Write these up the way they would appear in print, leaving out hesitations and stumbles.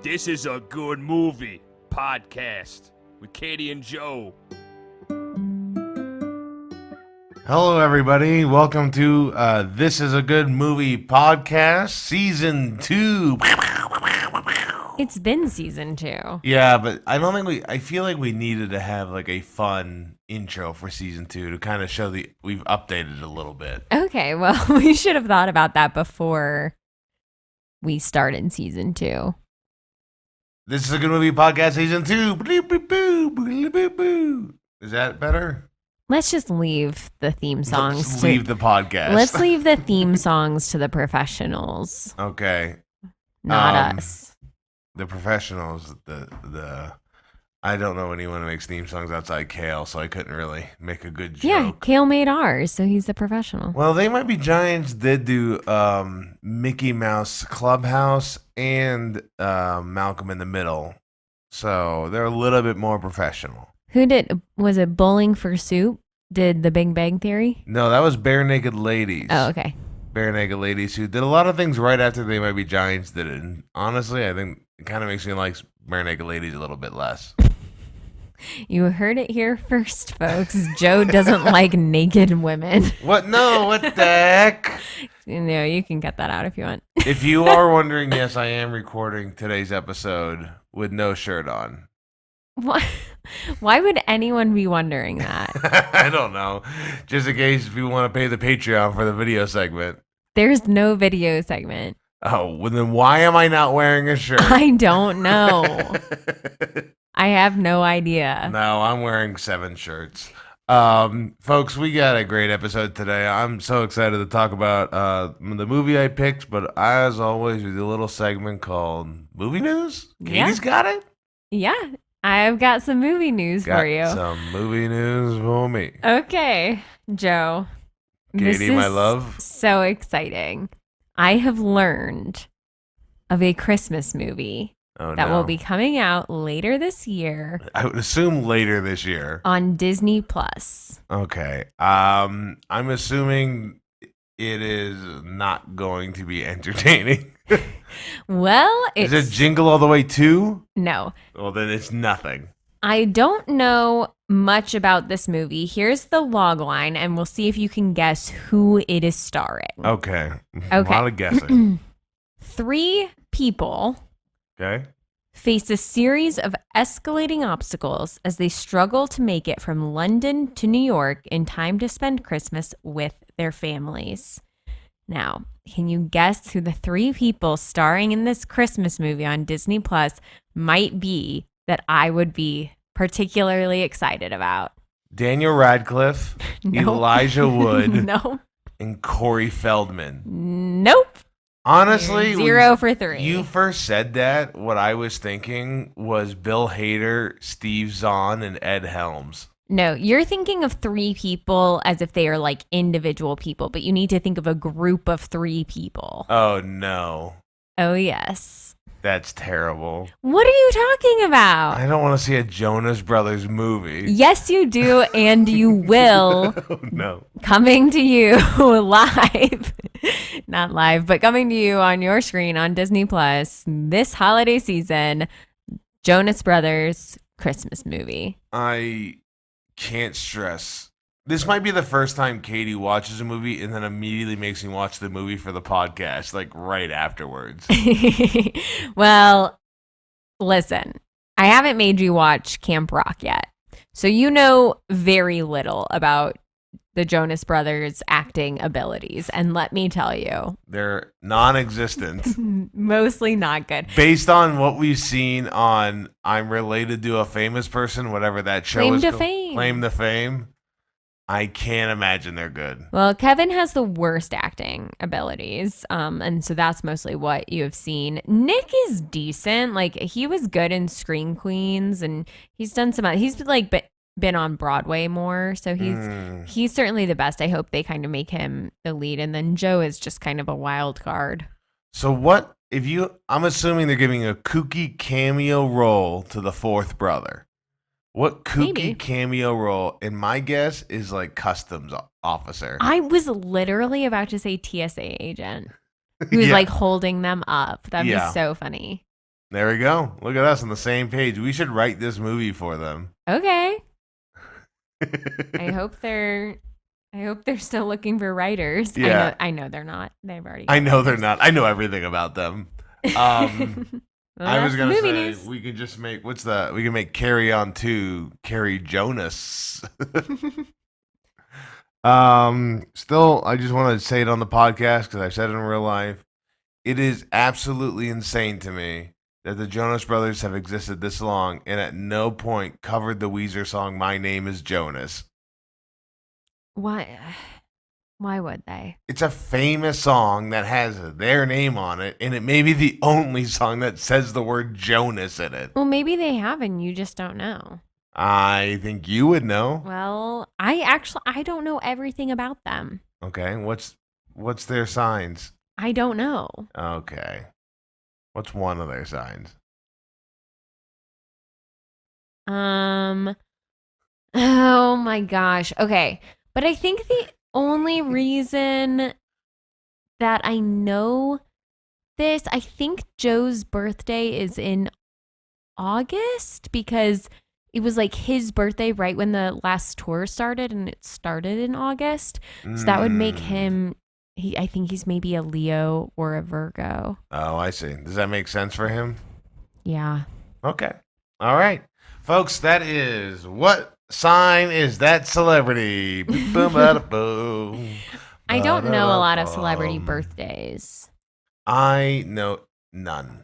This is a good movie podcast with Katie and Joe. Hello, everybody. Welcome to This is a Good Movie podcast, season 2. It's been season 2. Yeah, but I don't think I feel like we needed to have like a fun intro for season 2 to kind of show we've updated a little bit. Okay, well, we should have thought about that before we started season 2. This is a Good Movie podcast, season 2. Is that better? Let's just leave the theme songs. Let's leave the podcast. Let's leave the theme songs to the professionals. Okay. Not us. The professionals, I don't know anyone who makes theme songs outside Kale, so I couldn't really make a good joke. Yeah, Kale made ours, so he's the professional. Well, They Might Be Giants did do Mickey Mouse Clubhouse and Malcolm in the Middle, so they're a little bit more professional. Was it Bowling for Soup? Did the Big Bang Theory? No, that was Bare Naked Ladies. Oh, okay. Bare Naked Ladies, who did a lot of things right after They Might Be Giants did it. And honestly, I think it kind of makes me like Bare Naked Ladies a little bit less. You heard it here first, folks. Joe doesn't like naked women. What? No, what the heck? No, you can cut that out if you want. If you are wondering, yes, I am recording today's episode with no shirt on. Why would anyone be wondering that? I don't know. Just in case if you want to pay the Patreon for the video segment. There's no video segment. Oh, well then why am I not wearing a shirt? I don't know. I have no idea. No, I'm wearing 7 shirts. Folks, we got a great episode today. I'm so excited to talk about the movie I picked, but as always, we do a little segment called Movie News. Katie's got it? Yeah, I've got some movie news for you. Some movie news for me. Okay, Joe. Katie, my love. So exciting. I have learned of a Christmas movie that will be coming out later this year. I would assume later this year. On Disney Plus. Okay. I'm assuming it is not going to be entertaining. Well, Is it Jingle All the Way 2? No. Well, then it's nothing. I don't know much about this movie. Here's the log line, and we'll see if you can guess who it is starring. Okay. A lot of guessing. 3 people face a series of escalating obstacles as they struggle to make it from London to New York in time to spend Christmas with their families. Now, can you guess who the 3 people starring in this Christmas movie on Disney Plus might be that I would be particularly excited about? Daniel Radcliffe, Nope. Elijah Wood, No. and Corey Feldman. Nope. Honestly, 0 for 3. You first said that, what I was thinking was Bill Hader, Steve Zahn, and Ed Helms. No, you're thinking of 3 people as if they are like individual people, but you need to think of a group of 3 people. Oh, no. Oh, yes. That's terrible. What are you talking about? I don't want to see a Jonas Brothers movie. Yes, you do, and you will. Oh, no. Coming to you live. Not live, but coming to you on your screen on Disney Plus this holiday season, Jonas Brothers Christmas movie. I can't stress. This might be the first time Katie watches a movie and then immediately makes me watch the movie for the podcast, like right afterwards. Well, listen, I haven't made you watch Camp Rock yet. So you know very little about the Jonas Brothers acting abilities. And let me tell you, They're non-existent. mostly not good. Based on what we've seen on I'm Related to a Famous Person, whatever that show is called. Claim to Fame. I can't imagine they're good. Well, Kevin has the worst acting abilities, and so that's mostly what you have seen. Nick is decent. Like, he was good in Scream Queens, and he's done some. He's like been on Broadway more, so he's certainly the best. I hope they kind of make him the lead, and then Joe is just kind of a wild card. So what if you? I'm assuming they're giving a kooky cameo role to the 4th brother. What kooky cameo role? And my guess is like customs officer. I was literally about to say TSA agent who's like holding them up. That'd be so funny. There we go. Look at us on the same page. We should write this movie for them. Okay. I hope they're still looking for writers. Yeah. I know they're not. They've already. I know they're not. I know everything about them. Well, I was gonna say news. we could just make we can make Carry On 2 Carrie Jonas. Still, I just want to say it on the podcast because I've said it in real life. It is absolutely insane to me that the Jonas Brothers have existed this long and at no point covered the Weezer song "My Name Is Jonas." Why? Why would they? It's a famous song that has their name on it, and it may be the only song that says the word Jonas in it. Well, maybe they have, and you just don't know. I think you would know. Well, I don't know everything about them. Okay, what's their signs? I don't know. Okay. What's one of their signs? Oh my gosh. Okay. But I think the only reason that I know this, I think Joe's birthday is in August because it was like his birthday right when the last tour started, and it started in August. So that would make him, I think he's maybe a Leo or a Virgo. Oh, I see. Does that make sense for him? Yeah. Okay. All right. Folks, that is What Sign Is That Celebrity? I don't know a lot of celebrity birthdays. I know none.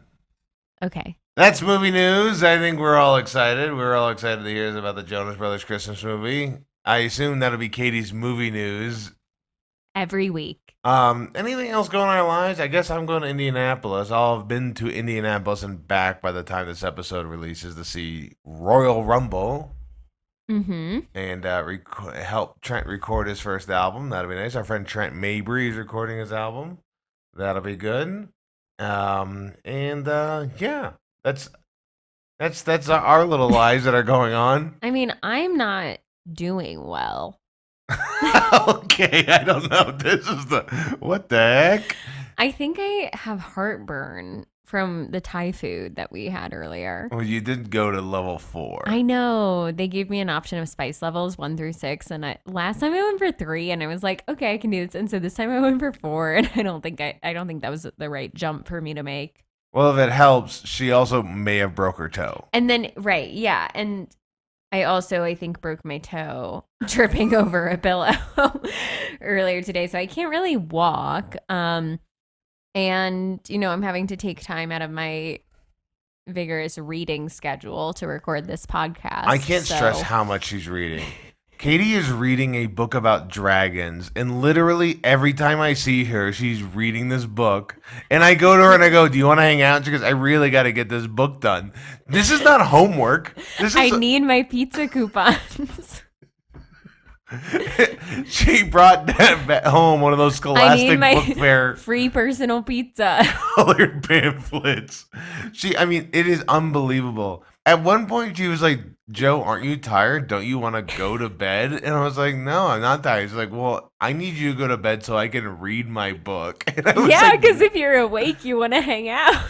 Okay. That's movie news. I think we're all excited. We're all excited to hear about the Jonas Brothers Christmas movie. I assume that'll be Katie's movie news. Every week. Anything else going on in our lives? I guess I'm going to Indianapolis. I'll have been to Indianapolis and back by the time this episode releases to see Royal Rumble. Mm-hmm. And help Trent record his first album. That'll be nice. Our friend Trent Mabry is recording his album. That'll be good. Yeah, that's our little lives that are going on. I mean, I'm not doing well. Okay, I don't know. This is what the heck? I think I have heartburn from the Thai food that we had earlier. Well, you did go to level 4. I know. They gave me an option of spice levels 1 through 6, and last time I went for 3, and I was like, okay, I can do this. And so this time I went for 4, and I don't think that was the right jump for me to make. Well, if it helps, she also may have broke her toe. And then yeah, and I think broke my toe tripping over a pillow earlier today, so I can't really walk. And I'm having to take time out of my vigorous reading schedule to record this podcast. I can't stress how much she's reading. Katie is reading a book about dragons, and literally every time I see her, she's reading this book. And I go to her and I go, "Do you want to hang out?" She goes, "I really got to get this book done. This is not homework. I need my pizza coupons." She brought home one of those Scholastic book fair free personal pizza colored pamphlets. It is unbelievable. At one point, she was like, "Joe, aren't you tired? Don't you want to go to bed?" And I was like, "No, I'm not tired." She's like, "Well, I need you to go to bed so I can read my book." Yeah, because if you're awake, you want to hang out.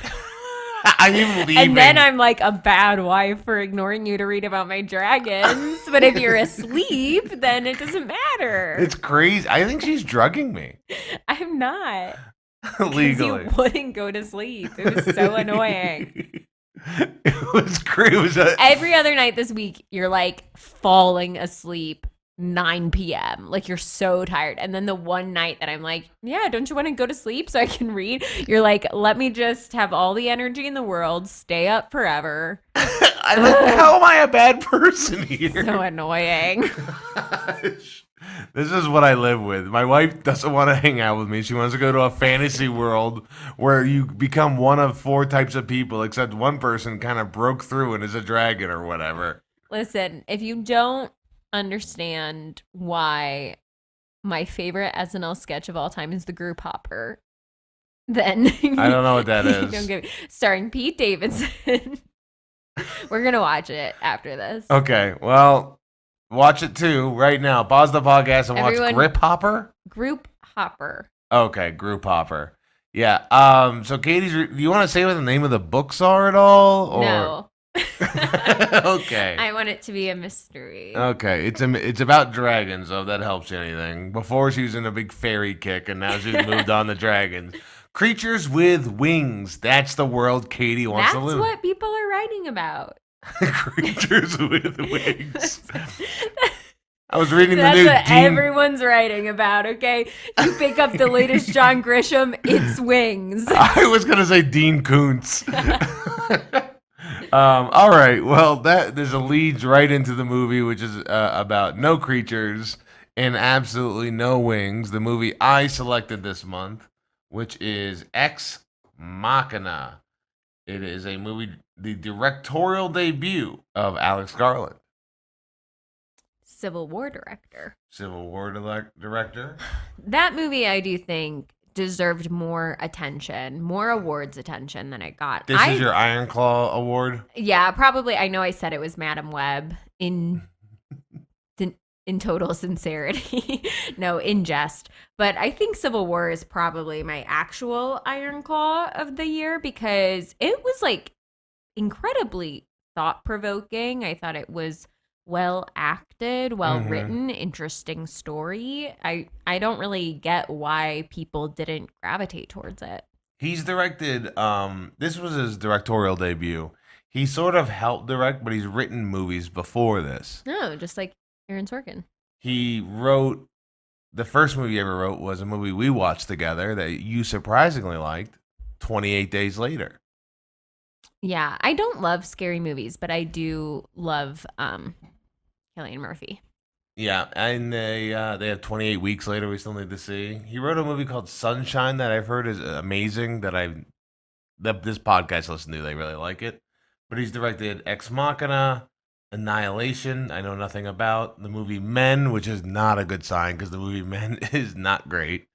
I'm leaving. And then I'm like a bad wife for ignoring you to read about my dragons. But if you're asleep, then it doesn't matter. It's crazy. I think she's drugging me. I'm not. Legally. You wouldn't go to sleep. It was so annoying. It was great. Every other night this week, you're like falling asleep 9 p.m. Like you're so tired. And then the one night that I'm like, yeah, don't you want to go to sleep so I can read? You're like, let me just have all the energy in the world, stay up forever. How am I a bad person here? So annoying. Gosh. This is what I live with. My wife doesn't want to hang out with me. She wants to go to a fantasy world where you become one of 4 types of people, except one person kind of broke through and is a dragon or whatever. Listen, if you don't understand why my favorite SNL sketch of all time is the group hopper, then I don't know what that is. Starring Pete Davidson. We're gonna watch it after this. Okay, well, watch it too right now. Pause the podcast and watch Grip Hopper. Group Hopper. Okay, Group Hopper. Yeah. So Katie's. Do you want to say what the name of the books are at all? Or No. okay. I want it to be a mystery. Okay. It's about dragons. So if that helps you anything. Before she was in a big fairy kick, and now she's moved on to dragons. Creatures with wings. That's the world Katie wants to live. That's what people are writing about. Creatures with wings. I was reading the That's new what Dean. everyone's writing about, okay? You pick up the latest John Grisham, it's wings. I was gonna say Dean Koontz. All right. Well, there's a leads right into the movie, which is about no creatures and absolutely no wings. The movie I selected this month, which is Ex Machina. It is a movie, the directorial debut of Alex Garland. Civil War director. Civil War director. That movie, I do think, deserved more attention, more awards attention than it got. This is your Iron Claw award? Yeah, probably. I know I said it was Madam Web in total sincerity. No, in jest. But I think Civil War is probably my actual Iron Claw of the year because it was like incredibly thought-provoking. I thought it was well acted, well written, interesting story. I don't really get why people didn't gravitate towards it. He's directed this was his directorial debut. He sort of helped direct, but he's written movies before this. No, just like Aaron Sorkin. He wrote the first movie he ever wrote was a movie we watched together that you surprisingly liked, 28 Days Later. Yeah, I don't love scary movies, but I do love Cillian Murphy. Yeah, and they have 28 Weeks Later we still need to see. He wrote a movie called Sunshine that I've heard is amazing that this podcast listened to. They really like it. But he's directed Ex Machina, Annihilation, I know nothing about. The movie Men, which is not a good sign because the movie Men is not great.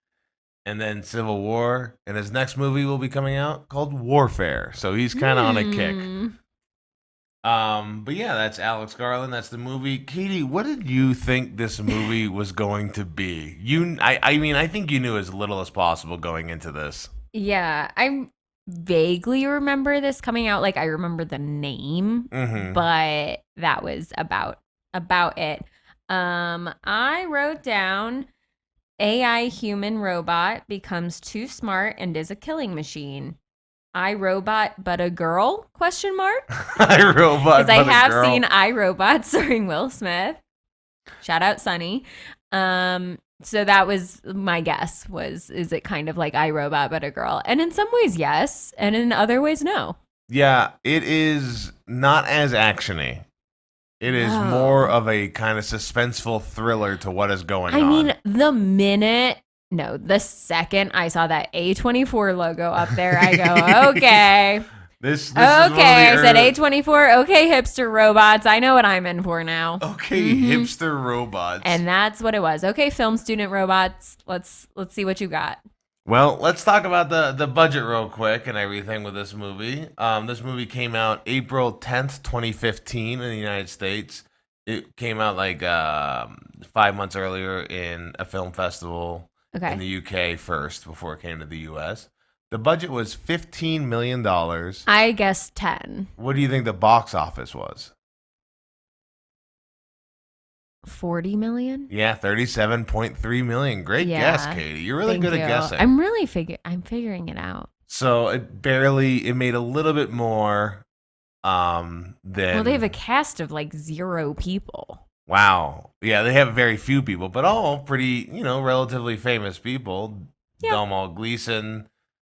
And then Civil War. And his next movie will be coming out called Warfare. So he's kind of on a kick. But yeah, that's Alex Garland. That's the movie. Katie, what did you think this movie was going to be? I mean, I think you knew as little as possible going into this. Yeah, I vaguely remember this coming out. Like I remember the name, but that was about it. I wrote down AI human robot becomes too smart and is a killing machine. iRobot but a girl? Question mark. iRobot because I but a have girl. seen iRobot starring Will Smith. Shout out Sunny. So that was my guess. Is it kind of like iRobot but a girl? And in some ways, yes, and in other ways, no. Yeah, it is not as actiony. It is No. more of a kind of suspenseful thriller to what is going on. I mean, the second I saw that A24 logo up there, I go, okay. This Okay, is one of the I said early- A24. Okay, hipster robots. I know what I'm in for now. Okay, hipster robots. And that's what it was. Okay, film student robots. Let's see what you got. Well, let's talk about the budget real quick and everything with this movie. This movie came out April 10th, 2015 in the United States. It came out like 5 months earlier in a film festival in the UK first before it came to the US. The budget was $15 million. I guess 10. What do you think the box office was? 40 million? Yeah, 37.3 million. Great Yeah, guess, Katie. You're really Thank good you. at guessing. I'm figuring it out. So it made a little bit more than. Well, they have a cast of like 0 people. Wow. Yeah, they have very few people, but all pretty, relatively famous people. Yeah. Domhnall Gleeson,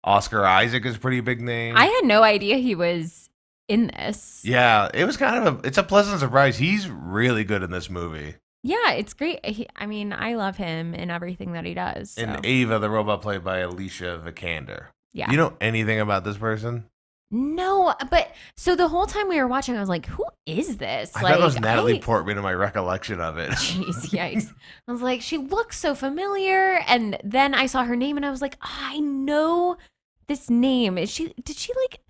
Oscar Isaac is a pretty big name. I had no idea he was in this. Yeah, it was it's a pleasant surprise. He's really good in this movie. Yeah, it's great. I love him in everything that he does. So. And Ava, the robot played by Alicia Vikander. Yeah. Do you know anything about this person? No, but so the whole time we were watching, I was like, who is this? I thought it was Natalie Portman in my recollection of it. Jeez, yikes. I was like, she looks so familiar. And then I saw her name and I was like, I know this name. Did she like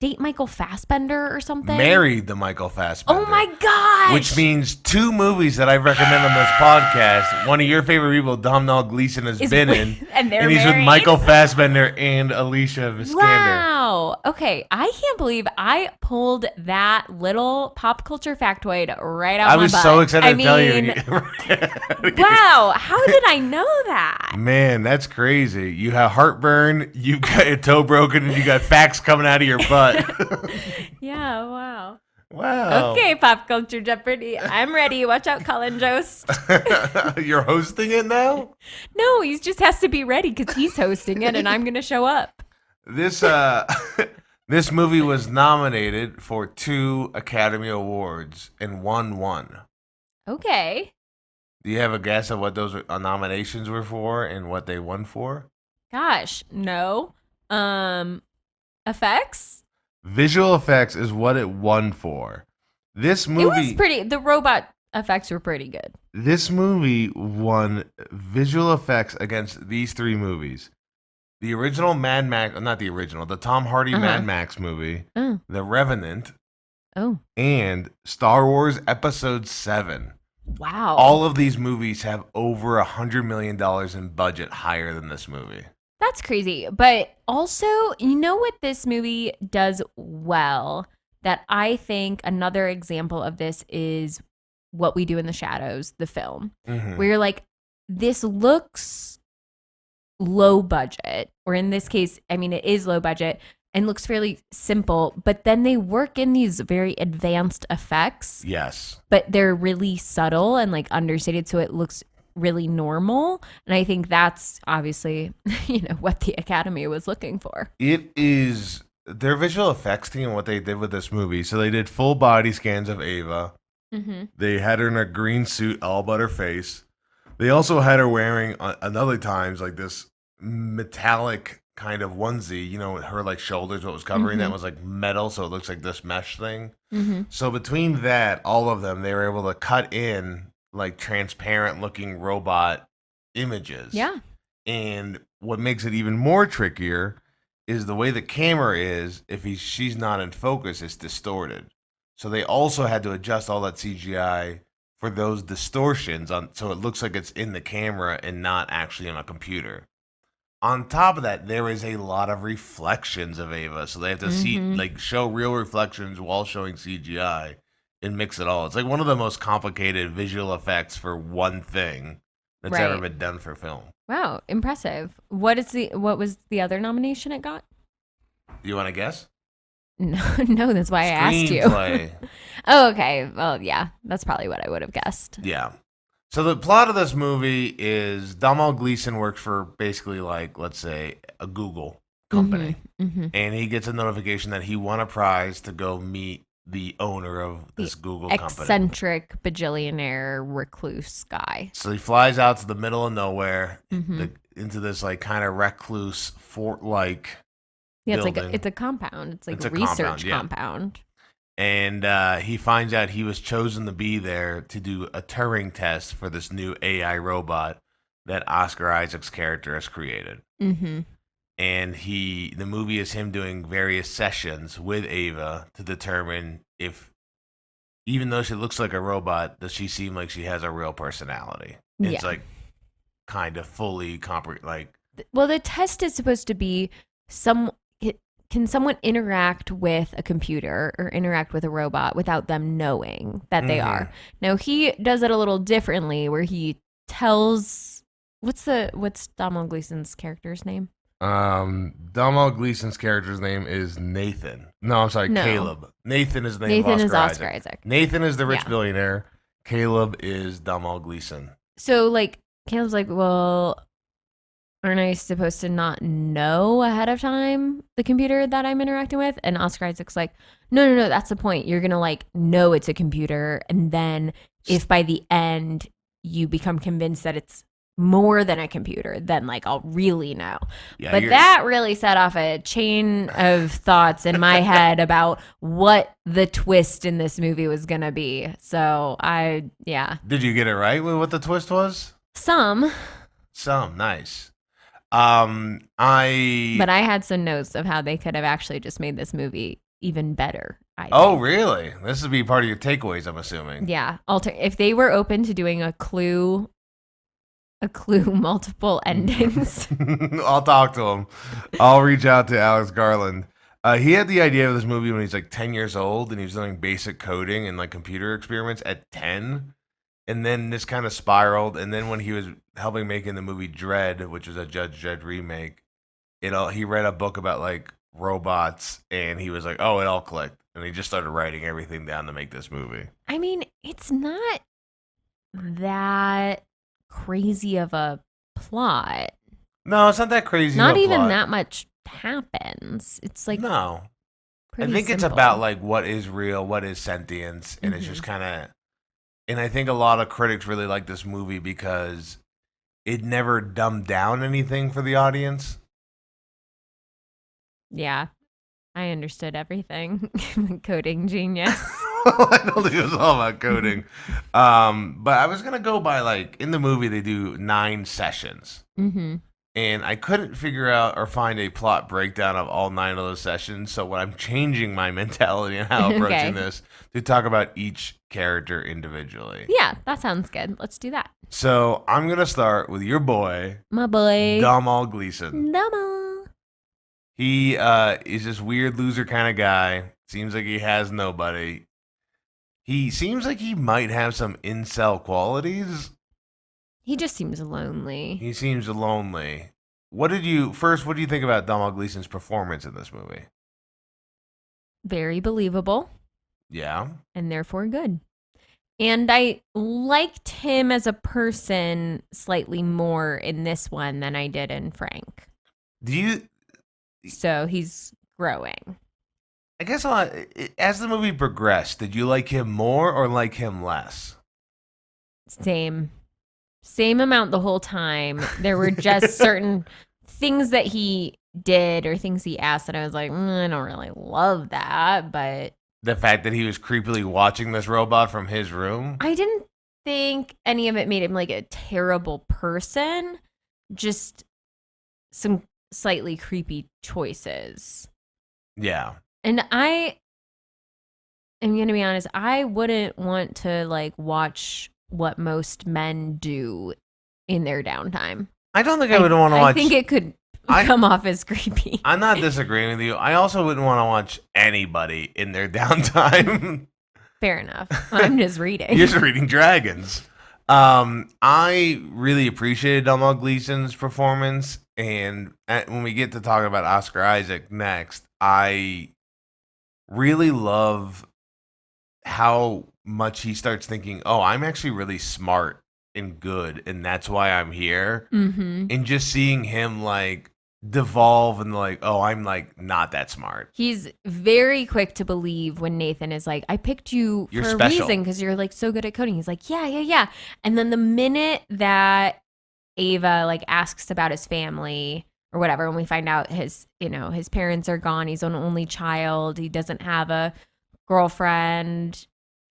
date Michael Fassbender or something? Married the Michael Fassbender. Oh my gosh! Which means 2 movies that I recommend on this podcast. One of your favorite people, Domhnall Gleeson, has been in. and he's married? with Michael Fassbender and Alicia Vikander. Wow. Okay. I can't believe I pulled that little pop culture factoid right out I my was butt. so excited to tell you. Wow. How did I know that? Man, that's crazy. You have heartburn, you got your toe broken, and you got facts coming out of your butt. Yeah. Wow. Wow. Okay, Pop Culture Jeopardy. I'm ready. Watch out, Colin Jost. You're hosting it now? No, he just has to be ready because he's hosting it and I'm going to show up. This this movie was nominated for 2 Academy Awards and won 1. Okay. Do you have a guess of what those nominations were for and what they won for? Gosh, no. Effects? Visual effects is what it won for. This movie, It was pretty. The robot effects were pretty good. This movie won visual effects against these 3 movies. The original Mad Max, not the original, the Tom Hardy Mad Max movie, The Revenant, and Star Wars Episode 7. Wow. All of these movies have over $100 million in budget higher than this movie. That's crazy. But also, you know what this movie does well? That I think another example of this is What We Do in the Shadows, the film, where you're like, this looks low budget, or in this case, I mean, it is low budget and looks fairly simple, but then they work in these very advanced effects. Yes. But they're really subtle and like understated, so it looks really normal. And I think that's obviously, what the Academy was looking for. It is their visual effects team, what they did with this movie. So they did full body scans of Ava. They had her in a green suit all but her face. They also had her wearing another times like this metallic kind of onesie, her like shoulders, what was covering that was like metal, so it looks like this mesh thing. So between that, all of them, they were able to cut in like transparent looking robot images. Yeah. And what makes it even more trickier is the way the camera is, if she's not in focus, it's distorted. So they also had to adjust all that CGI for those distortions so it looks like it's in the camera and not actually on a computer. On top of that, there is a lot of reflections of Ava, so they have to show real reflections while showing CGI and mix it all. It's like one of the most complicated visual effects for one thing that's ever been done for film. Wow, impressive. What was the other nomination it got? You want to guess? No, that's why I asked you. Screenplay. Oh, okay. Well, yeah, that's probably what I would have guessed. Yeah. So the plot of this movie is Domhnall Gleeson works for basically like, let's say, a Google company. And he gets a notification that he won a prize to go meet the owner of this Google company. Eccentric bajillionaire recluse guy. So he flies out to the middle of nowhere into this like kind of recluse fort-like building. It's a compound. It's a research compound. And he finds out he was chosen to be there to do a Turing test for this new AI robot that Oscar Isaac's character has created. And the movie is him doing various sessions with Ava to determine if, even though she looks like a robot, does she seem like she has a real personality? Yeah. It's like kind of fully Well, the test is supposed to be can someone interact with a computer or interact with a robot without them knowing that they are? Now, he does it a little differently where he tells, what's Domhnall Gleeson's character's name? Domhnall Gleeson's character's name is Nathan. No, I'm sorry, Caleb. Nathan is the name of Oscar Isaac. Nathan is the rich billionaire. Caleb is Domhnall Gleeson. So, like, Caleb's like, well, aren't I supposed to not know ahead of time the computer that I'm interacting with? And Oscar Isaac's like, no, that's the point. You're going to, like, know it's a computer. And then if by the end you become convinced that it's more than a computer, then like I'll really know. Yeah, but that really set off a chain of thoughts in my head about what the twist in this movie was gonna be. So Did you get it right with what the twist was? Some nice. But I had some notes of how they could have actually just made this movie even better. I Oh, think. really? This would be part of your takeaways, I'm assuming. Yeah. If they were open to doing a Clue multiple endings. I'll talk to him. I'll reach out to Alex Garland. He had the idea of this movie when he's like 10 years old, and he was doing basic coding and like computer experiments at 10. And then this kind of spiraled. And then when he was helping making the movie Dredd, which was a Judge Dredd remake, he read a book about like robots, and he was like, "Oh, it all clicked," and he just started writing everything down to make this movie. I mean, it's not that crazy of a plot. No, it's not that crazy. Not of a even plot. that much happens. It's like No. I pretty think it's simple. about like what is real, what is sentience, and it's just kind of. And I think a lot of critics really like this movie because it never dumbed down anything for the audience. Yeah, I understood everything. Coding genius. I don't think it was all about coding. But I was gonna go by like in the movie they do 9 sessions. Mm-hmm. And I couldn't figure out or find a plot breakdown of all 9 of those sessions. So when I'm changing my mentality and how I'm approaching this to talk about each character individually. Yeah, that sounds good. Let's do that. So I'm going to start with your boy, My boy. Domhnall Gleeson. Dumbo. He is this weird loser kind of guy. Seems like he has nobody. He seems like he might have some incel qualities. He just seems lonely. He seems lonely. What do you think about Domhnall Gleeson's performance in this movie? Very believable Yeah. and therefore good. And I liked him as a person slightly more in this one than I did in Frank. So he's growing. I guess as the movie progressed, did you like him more or like him less? Same amount the whole time. There were just certain things that he did or things he asked that I was like, I don't really love that. But the fact that he was creepily watching this robot from his room? I didn't think any of it made him like a terrible person. Just some slightly creepy choices. Yeah. And I am going to be honest, I wouldn't want to like watch what most men do in their downtime. I don't think I would want to watch. I think it could come off as creepy. I'm not disagreeing with you. I also wouldn't want to watch anybody in their downtime. Fair enough. I'm just reading. You're just reading dragons. I really appreciated Domhnall Gleeson's performance, and when we get to talk about Oscar Isaac next, I really love how much he starts thinking, oh, I'm actually really smart and good, and that's why I'm here. Mm-hmm. And just seeing him like devolve and like, oh, I'm like not that smart. He's very quick to believe when Nathan is like, I picked you You're for special. a reason because you're like so good at coding. He's like, yeah. And then the minute that Ava like asks about his family or whatever, when we find out his parents are gone, he's an only child, he doesn't have a girlfriend,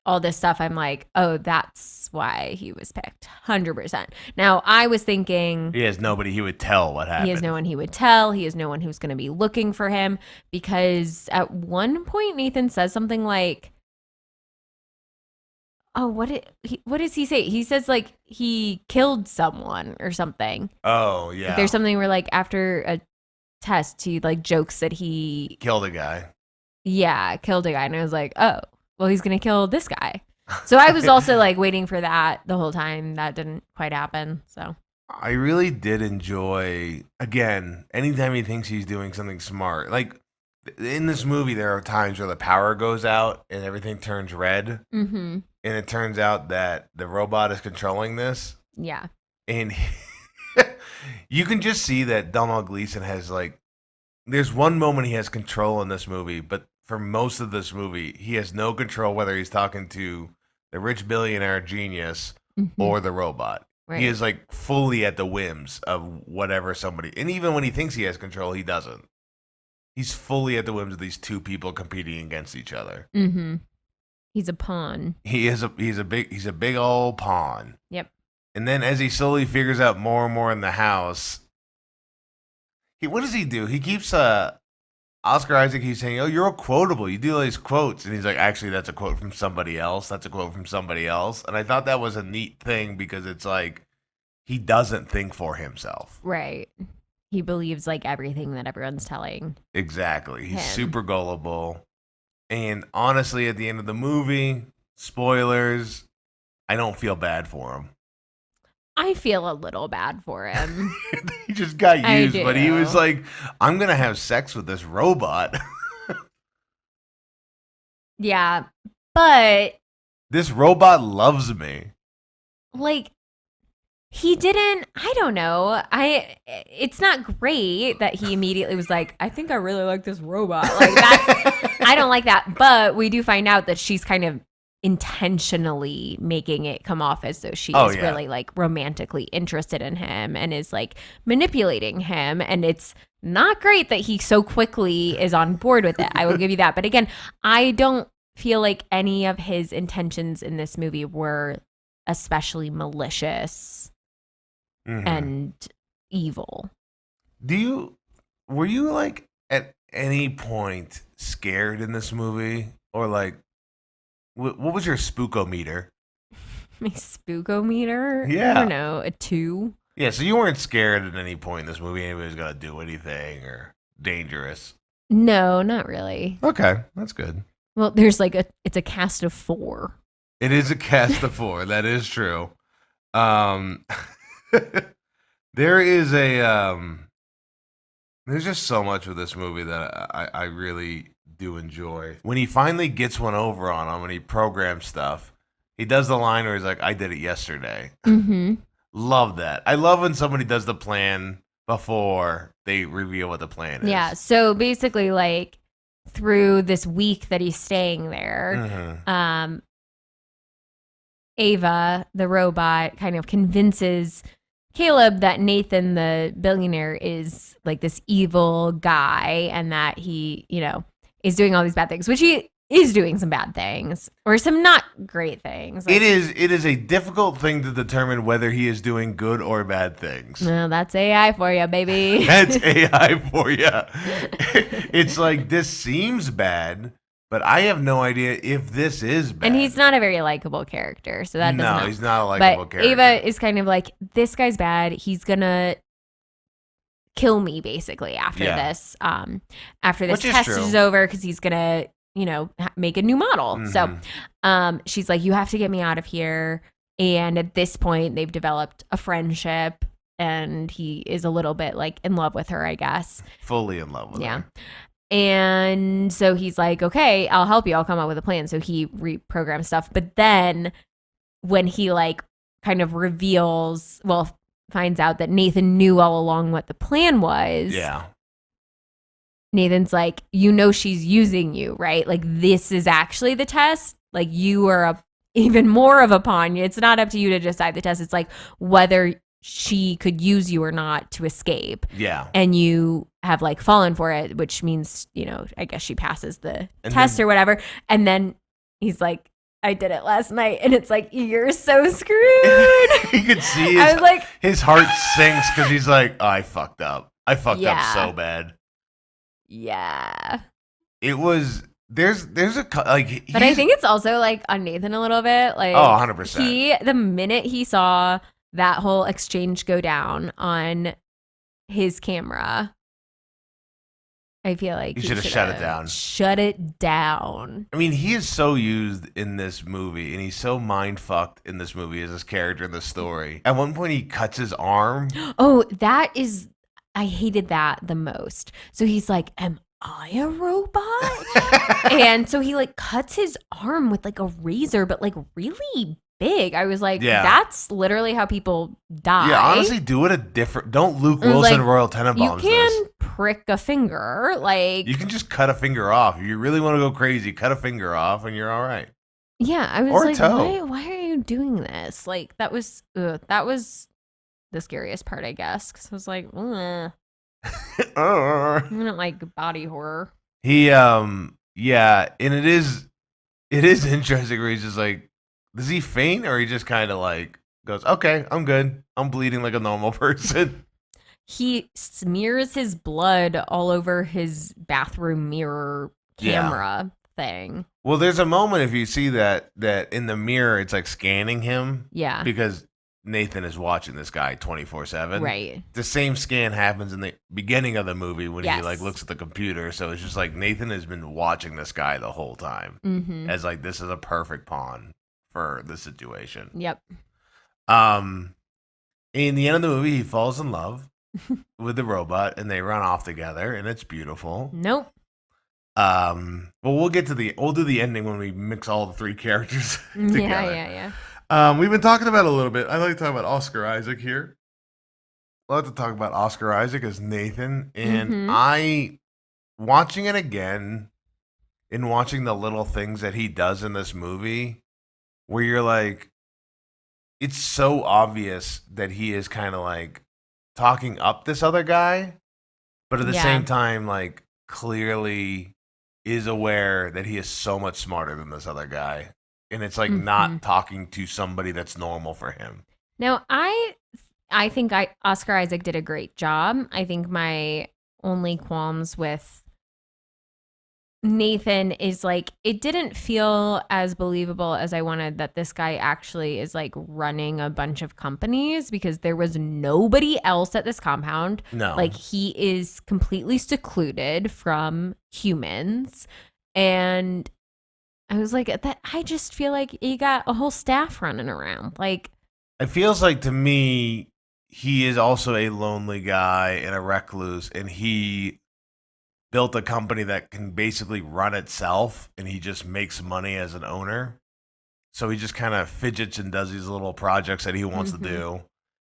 all this stuff, I'm like, oh, that's why he was picked. 100%. Now, I was thinking He has nobody he would tell what happened. he has no one he would tell. He has no one who's going to be looking for him, because at one point Nathan says something like, oh, what does he say? He says like he killed someone or something. Oh, yeah. There's something where like after a test, he like jokes that he killed a guy. Yeah, killed a guy. And I was like, oh, well, he's going to kill this guy. So I was also like waiting for that the whole time. That didn't quite happen. So I really did enjoy, again, anytime he thinks he's doing something smart. Like in this movie, there are times where the power goes out and everything turns red. mm-hmm. And it turns out that the robot is controlling this. Yeah. And you can just see that Domhnall Gleeson has like, there's one moment he has control in this movie, but for most of this movie, he has no control whether he's talking to the rich billionaire genius or the robot. Right. He is like fully at the whims of whatever somebody, and even when he thinks he has control, he doesn't. He's fully at the whims of these two people competing against each other. Mm-hmm. He's a pawn. He's a big old pawn. Yep. And then as he slowly figures out more and more in the house, what does he do? He keeps Oscar Isaac, he's saying, "Oh, you're all quotable. You do all these quotes," and he's like, "Actually, that's a quote from somebody else. That's a quote from somebody else." And I thought that was a neat thing because it's like he doesn't think for himself. Right. He believes like everything that everyone's telling. Exactly. He's him. super gullible. And honestly, at the end of the movie, spoilers, I don't feel bad for him. I feel a little bad for him. He just got used, I but he do. was like, "I'm going to have sex with this robot." Yeah, but This robot loves me. like he didn't, I don't know. It's not great that he immediately was like, I think I really like this robot. Like I don't like that. But we do find out that she's kind of intentionally making it come off as though she is really like romantically interested in him and is like manipulating him. And it's not great that he so quickly is on board with it. I will give you that. But again, I don't feel like any of his intentions in this movie were especially malicious and evil. Were you like at any point scared in this movie, or like what was your spookometer? My spookometer? Yeah. I don't know, a 2. Yeah, so you weren't scared at any point in this movie anybody was gonna do anything or dangerous. No, not really. Okay, that's good. Well, there's like it's a cast of 4. It is a cast of 4. That is true. There is there's just so much of this movie that I really do enjoy. When he finally gets one over on him and he programs stuff, he does the line where he's like, "I did it yesterday." Mm-hmm. Love that. I love when somebody does the plan before they reveal what the plan is. Yeah, so basically like through this week that he's staying there, Ava, the robot, kind of convinces Caleb that Nathan, the billionaire, is like this evil guy and that he, is doing all these bad things, which he is doing some bad things or some not great things. Like, it is a difficult thing to determine whether he is doing good or bad things. Well, that's AI for you, baby. That's AI for you. It's like, this seems bad, but I have no idea if this is bad. And he's not a very likable character, so that doesn't help. He's not a likable character. Ava is kind of like, this guy's bad. He's gonna kill me basically after this. After this test is over, because he's gonna, make a new model. Mm-hmm. So, she's like, you have to get me out of here. And at this point, they've developed a friendship, and he is a little bit like in love with her, I guess. Fully in love with her. And so he's like, okay, I'll help you. I'll come up with a plan. So he reprograms stuff. But then when he like kind of finds out that Nathan knew all along what the plan was. Yeah. Nathan's like, she's using you, right? Like, this is actually the test. Like, you are even more of a pawn. It's not up to you to decide the test. It's like whether she could use you or not to escape. Yeah. And you have like fallen for it, which means, I guess she passes the test or whatever. And then he's like, I did it last night. And it's like, you're so screwed. You could see his heart sinks because he's like, oh, I fucked up. I fucked up so bad. Yeah. It was, there's a, like. But I think it's also like on Nathan a little bit. Like, 100%. The minute he saw that whole exchange go down on his camera, I feel like he should have shut it down. Shut it down. I mean, he is so used in this movie, and he's so mind fucked in this movie as this character in the story. At one point, he cuts his arm. Oh, I hated that the most. So he's like, am I a robot? And so he like cuts his arm with like a razor, but like really big. I was like, that's literally how people die. Yeah, honestly, do it don't Luke Wilson Royal Tenenbaums You can prick a finger. Like, you can just cut a finger off. If you really want to go crazy, cut a finger off and you're all right. Yeah, I was or like, toe. why are you doing this? Like, that was the scariest part, I guess. Because I was like, I don't like body horror. He, and it is interesting where he's just like, does he faint or he just kind of like goes, okay, I'm good. I'm bleeding like a normal person. he smears his blood all over his bathroom mirror camera thing. Well, there's a moment if you see that in the mirror, it's like scanning him. Yeah. Because Nathan is watching this guy 24/7. Right. The same scan happens in the beginning of the movie when he Yes. like looks at the computer. So it's just like Nathan has been watching this guy the whole time as like this is a perfect pawn for the situation. Yep. In the end of the movie, he falls in love with the robot, and they run off together, and it's beautiful. Nope. Well, we'll do the ending when we mix all the three characters together. Yeah. We've been talking about it a little bit. I like to talk about Oscar Isaac here. I like to talk about Oscar Isaac as Nathan, and watching it again and watching the little things that he does in this movie, where you're like, it's so obvious that he is kind of like talking up this other guy, but at the same time, like clearly is aware that he is so much smarter than this other guy. And it's like not talking to somebody that's normal for him. Now, I think Oscar Isaac did a great job. I think my only qualms with Nathan is like it didn't feel as believable as I wanted that this guy actually is like running a bunch of companies, because there was nobody else at this compound. No. Like he is completely secluded from humans. And I was like, I just feel like he got a whole staff running around. Like, it feels like to me, he is also a lonely guy and a recluse, and he built a company that can basically run itself, and he just makes money as an owner. So he just kind of fidgets and does these little projects that he wants to do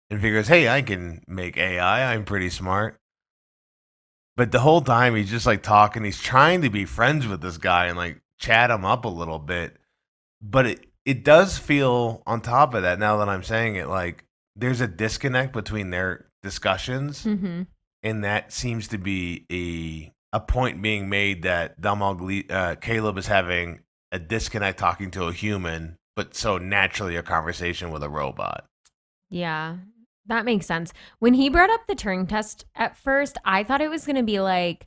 and figures, hey, I can make AI. I'm pretty smart. But the whole time he's just like talking. He's trying to be friends with this guy and like chat him up a little bit. But it does feel, on top of that, now that I'm saying it, like there's a disconnect between their discussions. And that seems to be a point being made that Caleb is having a disconnect talking to a human, but so naturally a conversation with a robot. Yeah, that makes sense. When he brought up the Turing test at first, I thought it was going to be like,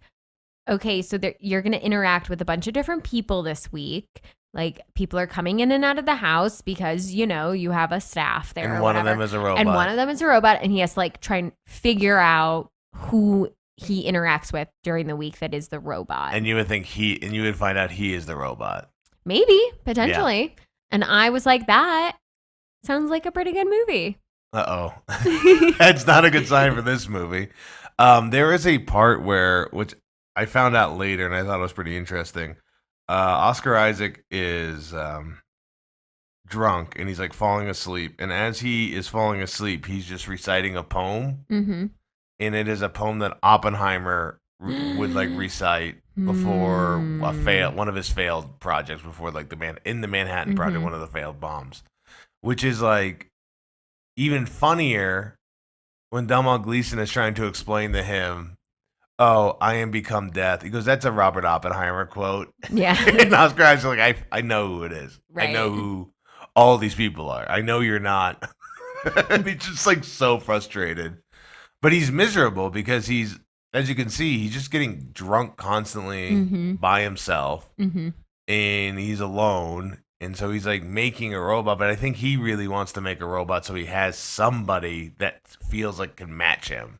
okay, so you're going to interact with a bunch of different people this week. Like people are coming in and out of the house because, you know, you have a staff there. And one of them is a robot. And one of them is a robot. And he has to like try and figure out who he interacts with during the week that is the robot. And you would think you would find out he is the robot. Maybe, potentially. Yeah. And I was like, that sounds like a pretty good movie. Uh-oh. That's not a good sign for this movie. There is a part which I found out later, and I thought it was pretty interesting. Oscar Isaac is drunk, and he's like falling asleep. And as he is falling asleep, he's just reciting a poem. And it is a poem that Oppenheimer would like recite before one of his failed projects, before like the Manhattan Project, one of the failed bombs, which is like even funnier when Domhnall Gleeson is trying to explain to him, "Oh, I am become death." He goes, "That's a Robert Oppenheimer quote." Yeah. And Oscar Isaac's like, I know who it is. Right. I know who all these people are. I know you're not. And he's just like so frustrated. But he's miserable because he's, as you can see, he's just getting drunk constantly by himself. And he's alone. And so he's like making a robot. But I think he really wants to make a robot so he has somebody that feels like can match him.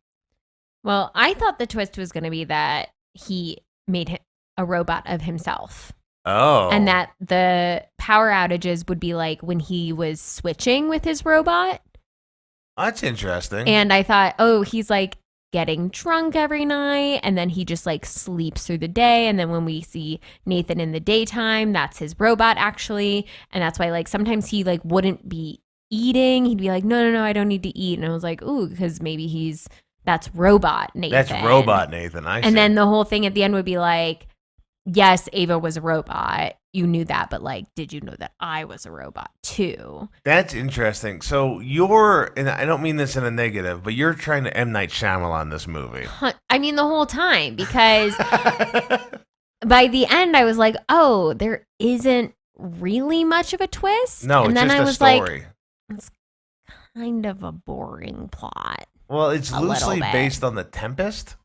Well, I thought the twist was going to be that he made a robot of himself. Oh. And that the power outages would be like when he was switching with his robot. That's interesting. And I thought, oh, he's like getting drunk every night, and then he just like sleeps through the day. And then when we see Nathan in the daytime, that's his robot actually. And that's why like sometimes he like wouldn't be eating. He'd be like, no, I don't need to eat. And I was like, ooh, because maybe that's robot Nathan. That's robot Nathan. And then the whole thing at the end would be like, yes, Ava was a robot. You knew that, but like, did you know that I was a robot too? That's interesting. So and I don't mean this in a negative, but you're trying to M. Night Shyamalan this movie. I mean, the whole time, because by the end, I was like, oh, there isn't really much of a twist. No, and it's then just I a was story. like, it's kind of a boring plot. Well, it's A little loosely bit. based on The Tempest.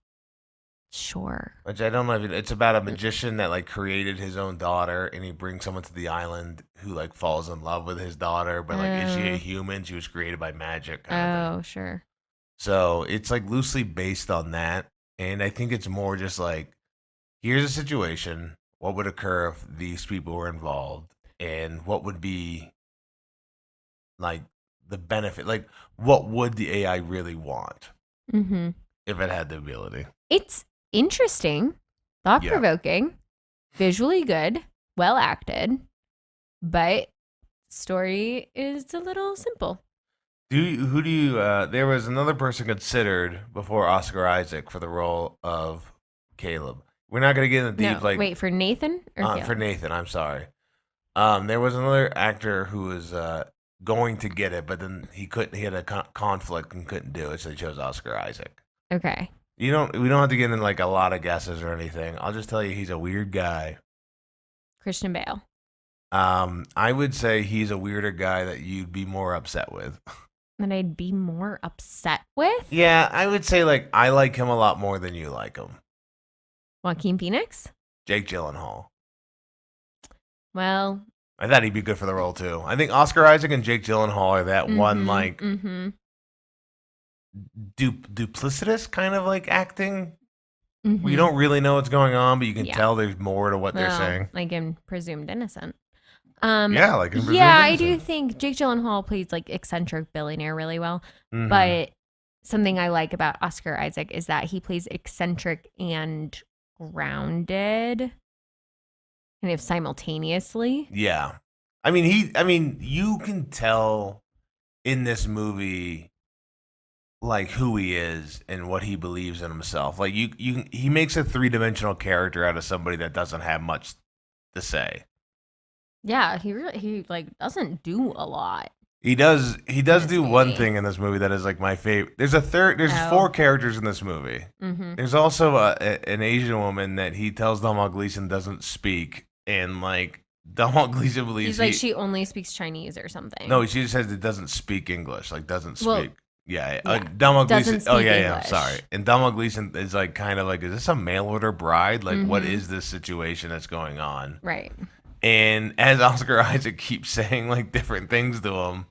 Sure. Which I don't know if it's about a magician that like created his own daughter, and he brings someone to the island who like falls in love with his daughter, but like is she a human? She was created by magic. Kind of thing. Sure. So it's like loosely based on that, and I think it's more just like, here's a situation. What would occur if these people were involved, and what would be like the benefit? Like, what would the AI really want if it had the ability? It's interesting, thought-provoking, visually good, well acted, but story is a little simple. Who do you? There was another person considered before Oscar Isaac for the role of Caleb. We're not gonna get into deep wait, for Nathan or for Nathan. I'm sorry. There was another actor who was going to get it, but then he couldn't. He had a conflict and couldn't do it, so they chose Oscar Isaac. Okay. We don't have to get into like a lot of guesses or anything. I'll just tell you he's a weird guy. Christian Bale. I would say he's a weirder guy that you'd be more upset with. That I'd be more upset with? Yeah, I would say like I like him a lot more than you like him. Joaquin Phoenix? Jake Gyllenhaal. Well, I thought he'd be good for the role too. I think Oscar Isaac and Jake Gyllenhaal are that one like duplicitous kind of like acting. We don't really know what's going on, but you can tell there's more to what they're saying. Like in Presumed Innocent. I do think Jake Gyllenhaal plays like eccentric billionaire really well. But something I like about Oscar Isaac is that he plays eccentric and grounded kind of simultaneously. Yeah. I mean, you can tell in this movie like who he is and what he believes in himself. Like he makes a three-dimensional character out of somebody that doesn't have much to say. Yeah, he like doesn't do a lot. He does do one thing in this movie that is like my favorite. There's 4 characters in this movie. There's also an Asian woman that he tells Domhnall Gleeson doesn't speak, and like Domhnall Gleeson believes he's like she only speaks Chinese or something. No, she just says it doesn't speak English, like doesn't speak. Well, yeah. Domhnall Gleeson. Oh yeah, English. Sorry. And Domhnall Gleeson is like kind of like, is this a mail order bride? Like, what is this situation that's going on? Right. And as Oscar Isaac keeps saying like different things to him,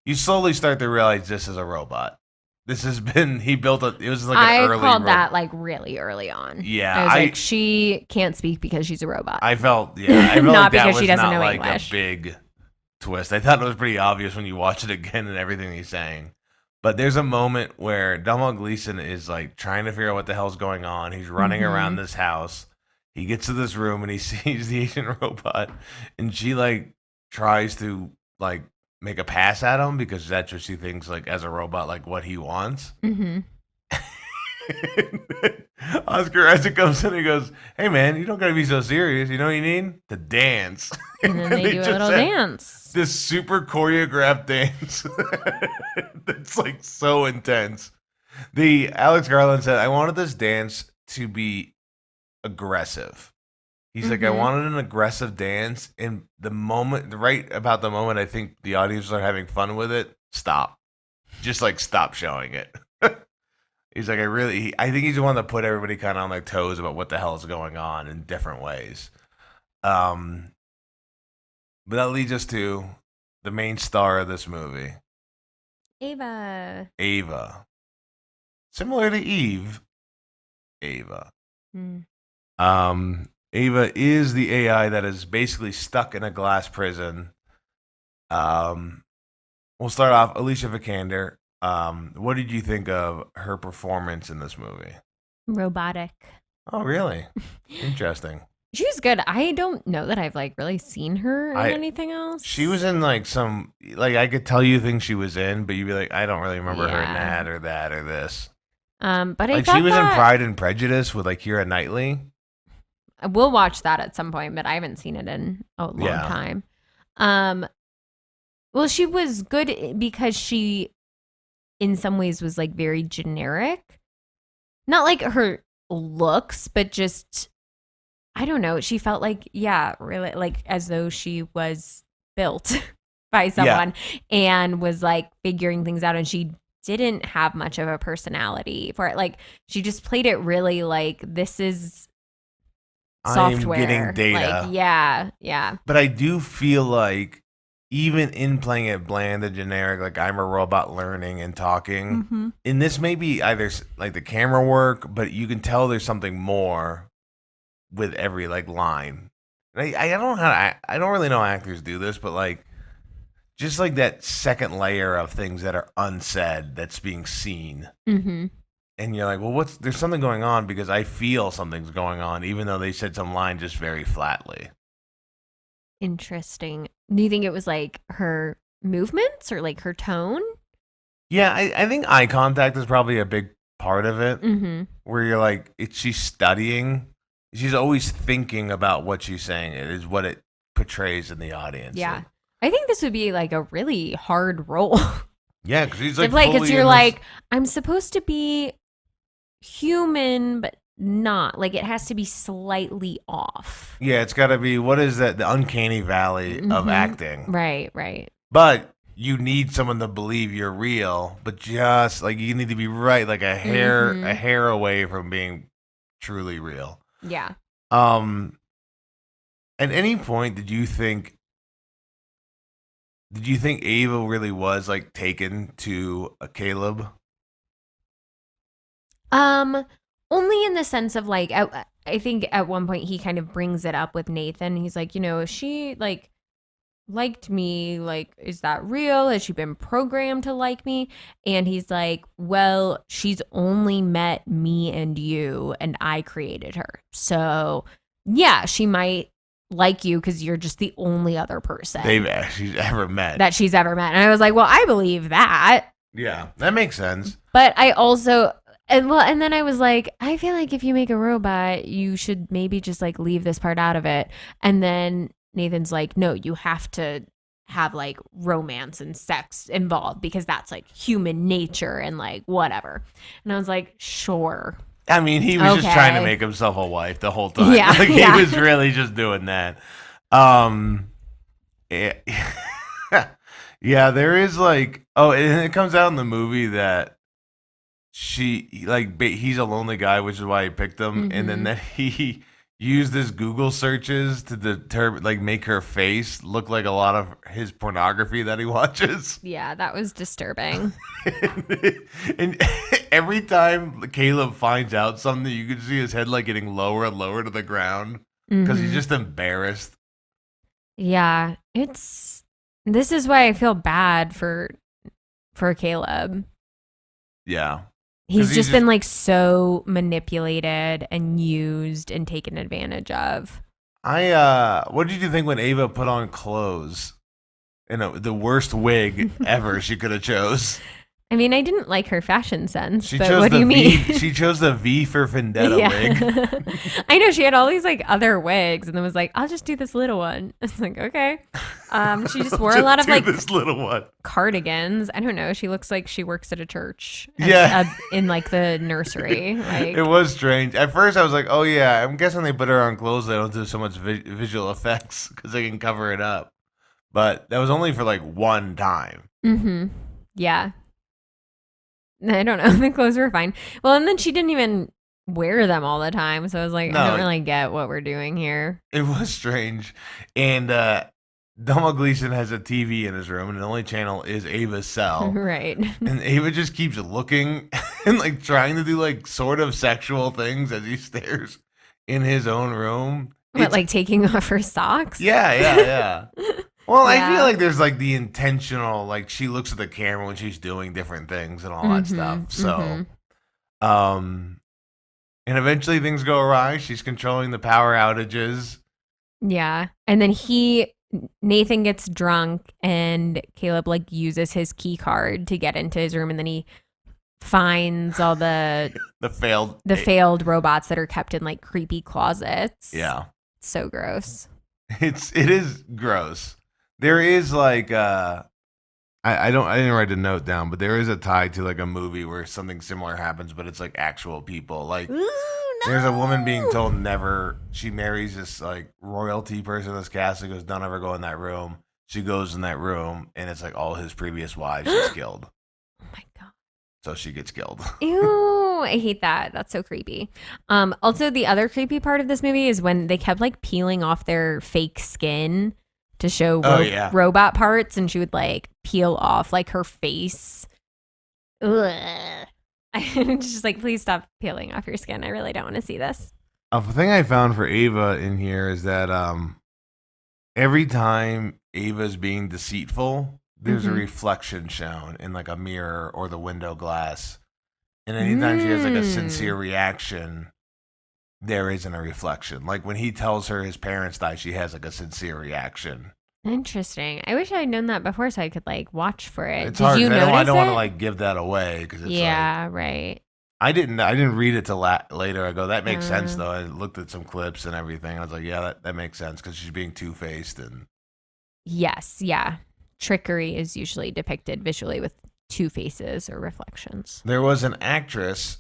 you slowly start to realize this is a robot. This has been it was like an early. I called that like really early on. Yeah, I was like, she can't speak because she's a robot. I felt not like because that was she doesn't not know like English. a big twist. I thought it was pretty obvious when you watch it again and everything he's saying. But there's a moment where Domhnall Gleeson is like trying to figure out what the hell's going on. He's running around this house. He gets to this room and he sees the Asian robot, and she like tries to like make a pass at him because that's what she thinks like as a robot, like what he wants. Oscar Isaac comes in and he goes, "Hey man, you don't gotta be so serious. You know what you need? To dance." And then they do a little dance. This super choreographed dance that's like so intense. The Alex Garland said, "I wanted this dance to be aggressive." He's like, I wanted an aggressive dance, and right about the moment I think the audience are having fun with it, stop. Just like stop showing it. He's like, I think he's the one that put everybody kind of on their toes about what the hell is going on in different ways. But that leads us to the main star of this movie. Ava. Similar to Eve. Ava. Ava is the AI that is basically stuck in a glass prison. We'll start off, Alicia Vikander. What did you think of her performance in this movie? Robotic. Oh, really? Interesting. She was good. I don't know that I've like really seen her in anything else. She was in like some, like I could tell you things she was in, but you'd be like, I don't really remember her in that or this. But like she was in Pride and Prejudice with like Keira Knightley. We'll watch that at some point, but I haven't seen it in a long time. Well, she was good because she, in some ways, was like very generic. Not like her looks, but just, I don't know. She felt like, really like as though she was built by someone and was like figuring things out. And she didn't have much of a personality for it. Like, she just played it really like, this is software. I'm getting data. Like, yeah. But I do feel like even in playing it bland and generic, like I'm a robot learning and talking, and this may be either like the camera work, but you can tell there's something more with every like line. And I don't know I don't really know how actors do this, but like just like that second layer of things that are unsaid that's being seen. And you're like, well, there's something going on because I feel something's going on, even though they said some line just very flatly. Interesting. Do you think it was like her movements or like her tone? Yeah, I think eye contact is probably a big part of it, where you're like, she's studying. She's always thinking about what she's saying. It is what it portrays in the audience. Yeah. Like, I think this would be like a really hard role. yeah, because she's like, because you're like, I'm supposed to be human, but not. Like, it has to be slightly off. Yeah, it's got to be, what is that? The uncanny valley of acting. Right. But you need someone to believe you're real, but just like you need to be right, like a hair away from being truly real. Yeah. At any point, did you think Ava really was like taken to a Caleb? Only in the sense of like, I think at one point he kind of brings it up with Nathan. He's like, if she like liked me, like, is that real? Has she been programmed to like me? And he's like, well, she's only met me and you, and I created her. So yeah, she might like you because you're just the only other person she's ever met. That she's ever met. And I was like, well, I believe that. Yeah, that makes sense. But I also, and then I was like, I feel like if you make a robot, you should maybe just like leave this part out of it. And then Nathan's like, no, you have to have like romance and sex involved because that's like human nature and like whatever. And I was like, sure. I mean, he was just trying to make himself a wife the whole time. Yeah, like, he was really just doing that. Yeah, there is like, and it comes out in the movie that he's a lonely guy, which is why he picked him, and then that he used his Google searches to determine, like, make her face look like a lot of his pornography that he watches. Yeah, that was disturbing. and every time Caleb finds out something, you can see his head like getting lower and lower to the ground because he's just embarrassed. Yeah, this is why I feel bad for Caleb. Yeah. He's just been like so manipulated and used and taken advantage of. What did you think when Ava put on clothes? The worst wig ever she could have chose. I mean, I didn't like her fashion sense, but what do you mean? She chose the V for Vendetta wig. I know, she had all these like other wigs and then was like, I'll just do this little one. It's like, okay. She just wore a lot of like this little one. Cardigans. I don't know. She looks like she works at a church. In like the nursery. Like, it was strange. At first I was like, oh yeah, I'm guessing they put her on clothes. They don't do so much visual effects because they can cover it up. But that was only for like one time. Yeah. I don't know. The clothes were fine. Well, and then she didn't even wear them all the time. So I was like, I don't really get what we're doing here. It was strange. And Donald Gleason has a TV in his room, and the only channel is Ava's cell. Right. And Ava just keeps looking and like trying to do like sort of sexual things as he stares in his own room. What, like taking off her socks? Yeah. Well, I feel like there's like the intentional, like she looks at the camera when she's doing different things and all that stuff. So, and eventually things go awry. She's controlling the power outages. Yeah. And then Nathan gets drunk and Caleb like uses his key card to get into his room, and then he finds all the failed robots that are kept in like creepy closets. Yeah. It's so gross. It is gross. There is like I didn't write a note down, but there is a tie to like a movie where something similar happens, but it's like actual people. Like there's a woman being told never. She marries this like royalty person in this castle. Goes, don't ever go in that room. She goes in that room, and it's like all his previous wives he's killed. Oh my god! so she gets killed. Ew, I hate that. That's so creepy. Also, the other creepy part of this movie is when they kept like peeling off their fake skin to show robot parts, and she would like peel off like her face. Ugh. I'm just like, please stop peeling off your skin. I really don't want to see this. A thing I found for Ava in here is that every time Ava's being deceitful, there's a reflection shown in like a mirror or the window glass. And anytime she has like a sincere reaction, there isn't a reflection. Like when he tells her his parents died, she has like a sincere reaction. Interesting. I wish I had known that before so I could like watch for it. It's Did hard. you notice I don't want to it? like give that away because it's right. I didn't read it till later. I go, that makes sense though. I looked at some clips and everything. I was like, yeah, that makes sense because she's being two-faced and. Yes, yeah. Trickery is usually depicted visually with two faces or reflections. There was an actress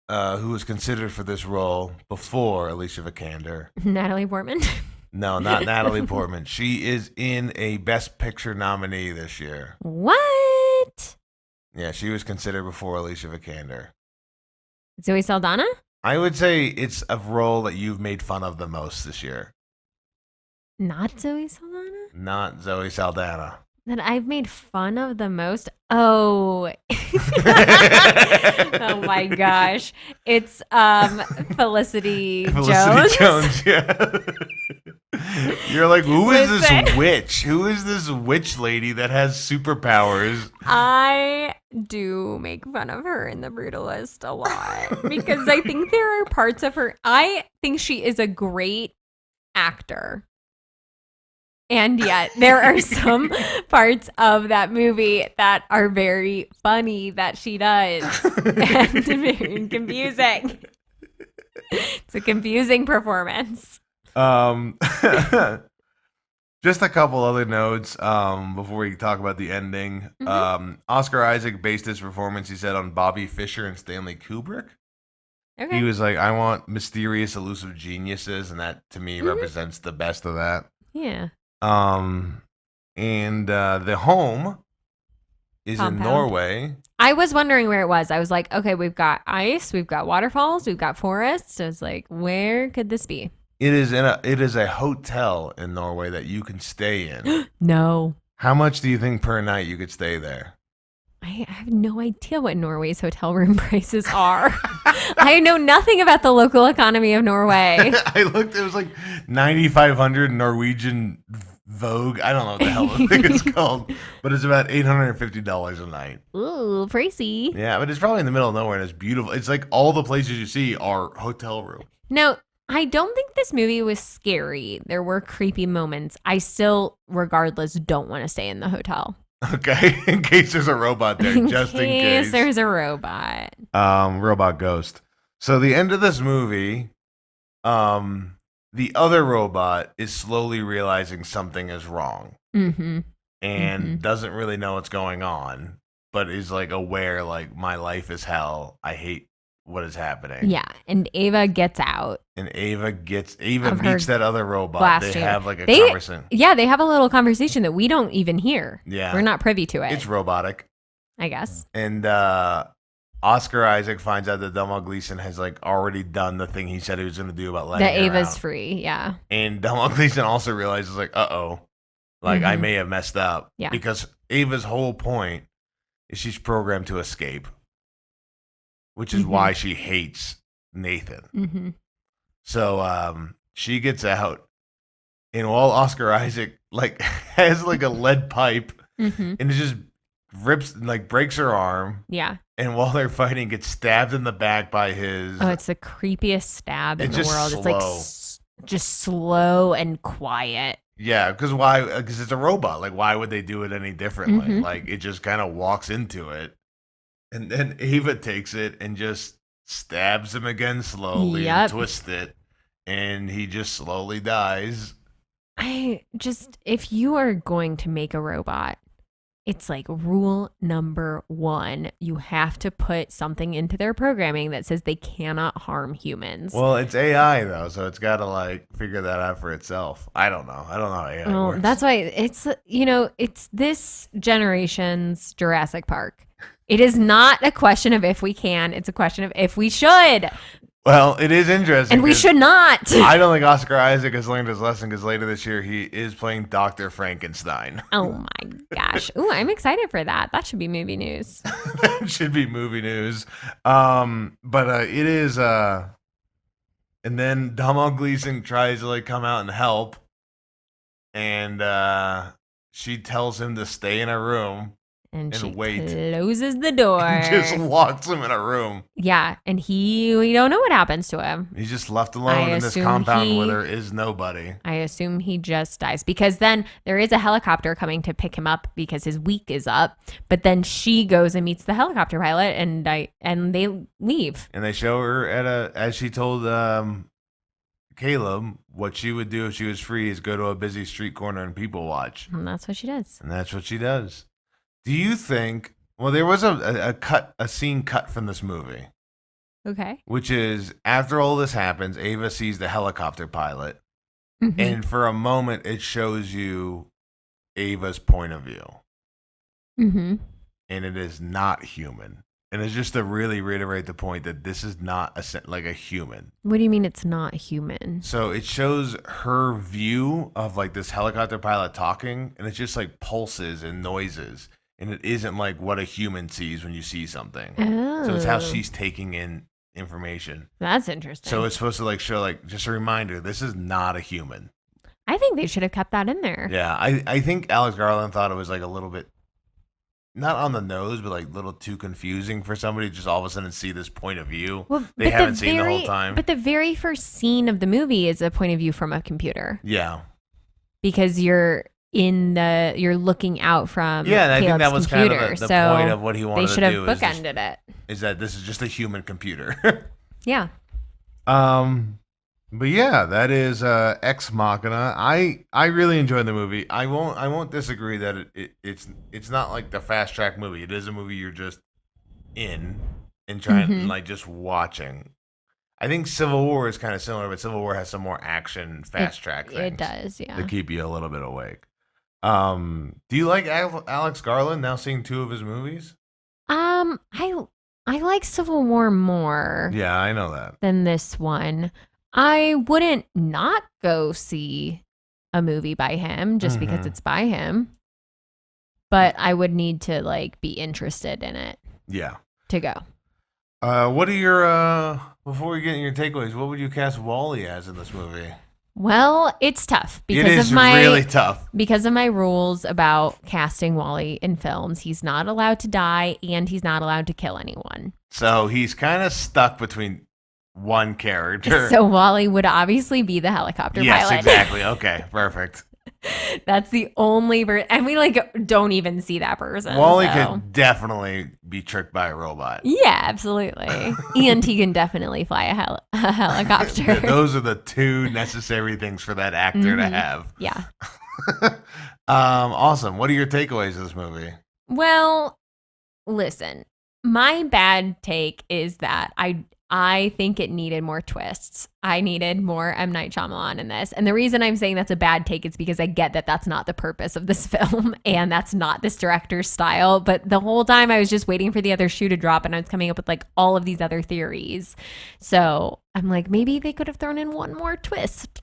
who was considered for this role before Alicia Vikander. Natalie Portman? No, not Natalie Portman. She is in a Best Picture nominee this year. What? Yeah, she was considered before Alicia Vikander. Zoe Saldana? I would say it's a role that you've made fun of the most this year. Not Zoe Saldana? Not Zoe Saldana. That I've made fun of the most? Oh. Oh my gosh. It's Felicity Jones, yeah. You're like, who is this witch? Who is this witch lady that has superpowers? I do make fun of her in The Brutalist a lot because I think there are parts of her. I think she is a great actor. And yet there are some parts of that movie that are very funny that she does and very confusing. It's a confusing performance. Just a couple other notes before we talk about the ending. Oscar Isaac based his performance, he said, on Bobby Fischer and Stanley Kubrick. Okay. He was like, I want mysterious, elusive geniuses, and that to me represents the best of that. Yeah. And the home is in Norway. I was wondering where it was. I was like, okay, we've got ice, we've got waterfalls, we've got forests. I was like, where could this be? It is a hotel in Norway that you can stay in. No. How much do you think per night you could stay there? I have no idea what Norway's hotel room prices are. I know nothing about the local economy of Norway. I looked, it was like 9,500 Norwegian Vogue. I don't know what the hell the thing is called, but it's about $850 a night. Ooh, pricey. Yeah, but it's probably in the middle of nowhere and it's beautiful. It's like all the places you see are hotel rooms. Now, I don't think this movie was scary. There were creepy moments. I still, regardless, don't want to stay in the hotel. Okay, in case there's a robot there, just in case there's a robot. Robot ghost. So the end of this movie, the other robot is slowly realizing something is wrong, and doesn't really know what's going on, but is like aware, like, my life is hell. I hate what is happening. Yeah, and Ava gets out. And Ava meets that other robot. They have like a conversation. Yeah, they have a little conversation that we don't even hear. Yeah. We're not privy to it. It's robotic, I guess. And Oscar Isaac finds out that Delmar Gleeson has like already done the thing he said he was going to do about letting that her Ava's out. Free. Yeah. And Delmar Gleeson also realizes like, like I may have messed up. Yeah. Because Ava's whole point is she's programmed to escape, which is why she hates Nathan. So she gets out, and while Oscar Isaac like has like a lead pipe, and it just breaks her arm. Yeah. And while they're fighting, gets stabbed in the back by his. Oh, it's the creepiest stab in the world. Slow. It's like just slow and quiet. Yeah, because why? Because it's a robot. Like, why would they do it any differently? Like, it just kind of walks into it. And then Ava takes it and just stabs him again slowly and twists it. And he just slowly dies. If you are going to make a robot, it's like rule number 1. You have to put something into their programming that says they cannot harm humans. Well, it's AI, though, so it's got to like figure that out for itself. I don't know how AI works. That's why it's this generation's Jurassic Park. It is not a question of if we can. It's a question of if we should. Well, it is interesting. And we should not. I don't think Oscar Isaac has learned his lesson because later this year he is playing Dr. Frankenstein. Oh my gosh. Ooh, I'm excited for that. That should be movie news. That should be movie news. But it is. And then Domhnall Gleeson tries to like come out and help, and she tells him to stay in a room. And she wait. closes the door. Just locks him in a room. Yeah, and we don't know what happens to him. He's just left alone in this compound where there is nobody. I assume he just dies because then there is a helicopter coming to pick him up because his week is up. But then she goes and meets the helicopter pilot, and they leave. And they show her as she told Caleb, what she would do if she was free is go to a busy street corner and people watch. And that's what she does. And that's what she does. Do you think? Well, there was a scene cut from this movie. Okay. Which is after all this happens, Ava sees the helicopter pilot, Mm-hmm. and for a moment it shows you Ava's point of view, Mm-hmm. and it is not human. And it's just to really reiterate the point that this is not like a human. What do you mean it's not human? So it shows her view of like this helicopter pilot talking, and it's just like pulses and noises. And it isn't like what a human sees when you see something. Oh. So it's how she's taking in information. That's interesting. So it's supposed to like show like just a reminder, this is not a human. I think they should have kept that in there. Yeah, I think Alex Garland thought it was like a little bit, not on the nose, but like a little too confusing for somebody to just all of a sudden see this point of view they haven't seen the whole time. But the very first scene of the movie is a point of view from a computer. Yeah. Because you're looking out from and I think that was computer. kind of the So point of what he wanted to do. They should have bookended it. Is that this is just a human computer. Yeah. But yeah, that is Ex Machina. I really enjoyed the movie. I won't disagree that it's not like the fast track movie. It is a movie you're just in and trying Mm-hmm. like just watching. I think Civil War is kind of similar, but Civil War has some more action, fast track things. It does, yeah. To keep you a little bit awake. Do you like Alex Garland now seeing two of his movies? I like Civil War more. Yeah, I know that. Than this one. I wouldn't not go see a movie by him just because it's by him. But I would need to like be interested in it. Yeah. To go. What are your before we get in your takeaways, what would you cast Wally as in this movie? Well, it's tough because it is of my really tough. Because of my rules about casting Wally in films. He's not allowed to die and he's not allowed to kill anyone. So he's kind of stuck between one character. So Wally would obviously be the helicopter yes, pilot. exactly. Okay, perfect. That's the only and we like don't even see that person. Wally so. could definitely be tricked by a robot. Yeah, absolutely. And he can definitely fly a helicopter. Those are the two necessary things for that actor to have. Yeah. Awesome. What are your takeaways of this movie? Well, listen, my bad take is that I think it needed more twists. I needed more M. Night Shyamalan in this. And the reason I'm saying that's a bad take is because I get that that's not the purpose of this film and that's not this director's style. But the whole time I was just waiting for the other shoe to drop and I was coming up with like all of these other theories. So I'm like, maybe they could have thrown in one more twist.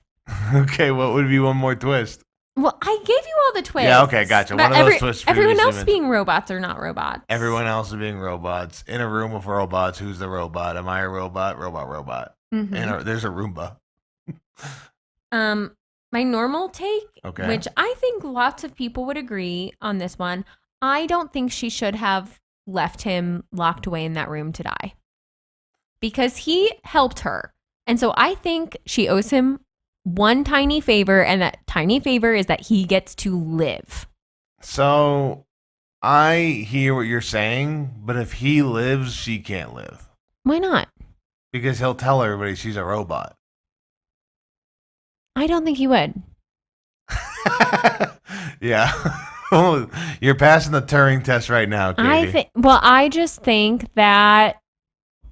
Okay, what would be one more twist? Well, I gave you all the twists. Yeah, okay, gotcha. One of those twists. Everyone else being robots or not robots. Everyone else is being robots. In a room with robots. Who's the robot? Am I a robot? Robot. Mm-hmm. And there's a Roomba. My normal take, okay, which I think lots of people would agree on this one, I don't think she should have left him locked away in that room to die. Because he helped her. And so I think she owes him one tiny favor, and that tiny favor is that he gets to live. So I hear what you're saying, but if he lives, she can't live. Why not? Because he'll tell everybody she's a robot. I don't think he would. Yeah. You're passing the Turing test right now, Katie. I just think that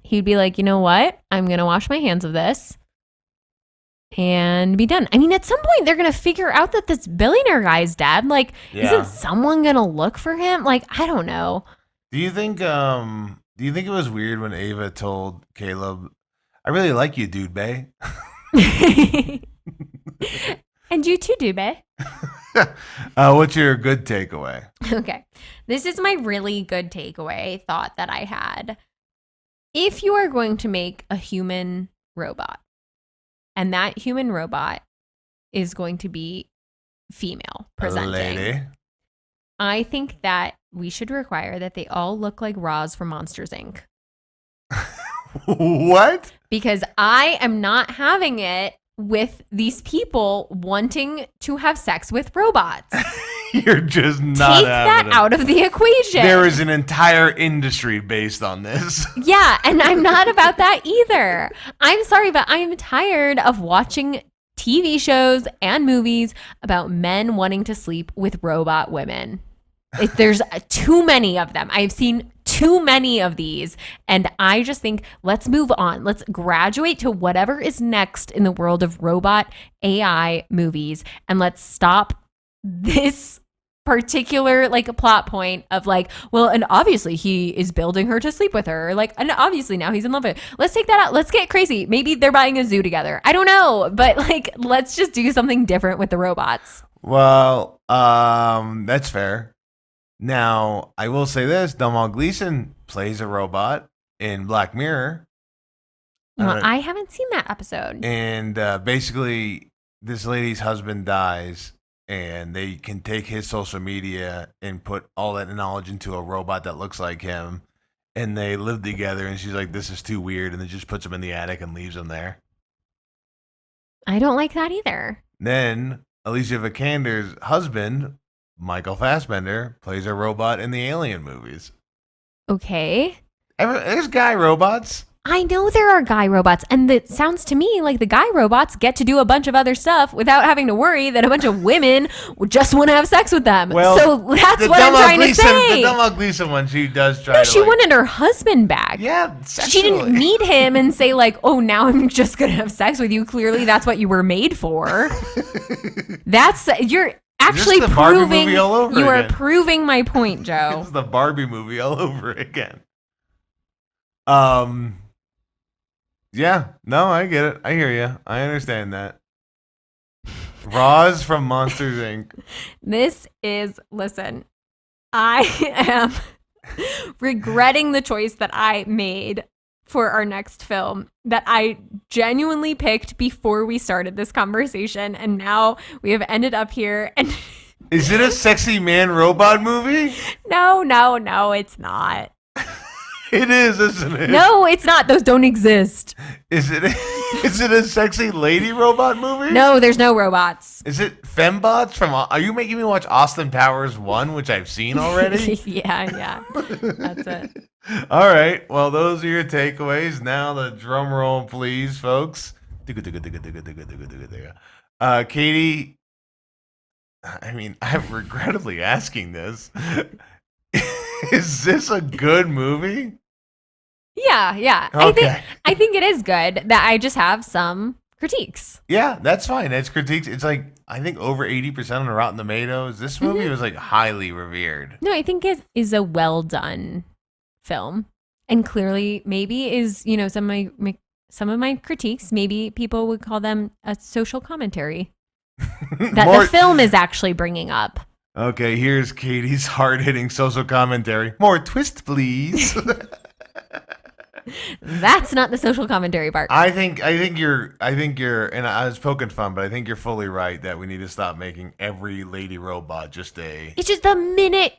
he'd be like, you know what? I'm going to wash my hands of this and be done. I mean, at some point, they're going to figure out that this billionaire guy's dead. Like, isn't someone going to look for him? Like, I don't know. Do you think it was weird when Ava told Caleb, "I really like you, dude, bae"? And you too, Dube. What's your good takeaway? Okay. This is my really good takeaway thought that I had. If you are going to make a human robot, and that human robot is going to be female presenting, Lady. I think that we should require that they all look like Roz from Monsters, Inc. What? Because I am not having it with these people wanting to have sex with robots. You're just not Take that out of the equation. There is an entire industry based on this. Yeah, and I'm not about that either. I'm sorry, but I'm tired of watching TV shows and movies about men wanting to sleep with robot women. There's too many of them. I've seen too many of these, and I just think let's move on. Let's graduate to whatever is next in the world of robot AI movies, and let's stop this particular like plot point of like, well, and obviously he is building her to sleep with her, like, and obviously now he's in love with her. Let's take that out. Let's get crazy. Maybe they're buying a zoo together. I don't know, but like, let's just do something different with the robots. Well, that's fair. Now, I will say this: Domhnall Gleeson plays a robot in Black Mirror. Well, I haven't seen that episode. And basically, this lady's husband dies, and they can take his social media and put all that knowledge into a robot that looks like him, and they live together. And she's like, "This is too weird," and then just puts him in the attic and leaves him there. I don't like that either. Then Alicia Vikander's husband, Michael Fassbender, plays a robot in the Alien movies. Okay. There's guy robots. I know there are guy robots, and it sounds to me like the guy robots get to do a bunch of other stuff without having to worry that a bunch of women just want to have sex with them. Well, so that's what I'm trying to say. The Domhnall Gleeson one, she does try to. No, she wanted her husband back. Yeah, sexually. She didn't meet him and say like, "Oh, now I'm just gonna have sex with you." Clearly, that's what you were made for. You're actually proving you are proving my point, Joe. It's the Barbie movie all over again. Yeah, no, I get it. I hear you. I understand that. Roz from Monsters, Inc. Listen, I am regretting the choice that I made for our next film that I genuinely picked before we started this conversation. And now we have ended up here. And is it a sexy man robot movie? No, it's not. It is, isn't it? No, it's not. Those don't exist. Is it a sexy lady robot movie? No, there's no robots. Is it fembots are you making me watch Austin Powers 1, which I've seen already? Yeah. That's it. All right. Well, those are your takeaways. Now the drum roll, please, folks. Katie, I mean, I'm regrettably asking this. Is this a good movie? Yeah. Okay. I think it is good. That I just have some critiques. Yeah, that's fine. It's critiques. It's like I think over 80% on Rotten Tomatoes. This movie was like highly revered. No, I think it is a well done film, and clearly maybe is some of my critiques. Maybe people would call them a social commentary that the film is actually bringing up. Okay, here's Katie's hard-hitting social commentary. More twist, please. That's not the social commentary part. I think you're, and I was poking fun, but I think you're fully right that we need to stop making every lady robot just a. It's just the minute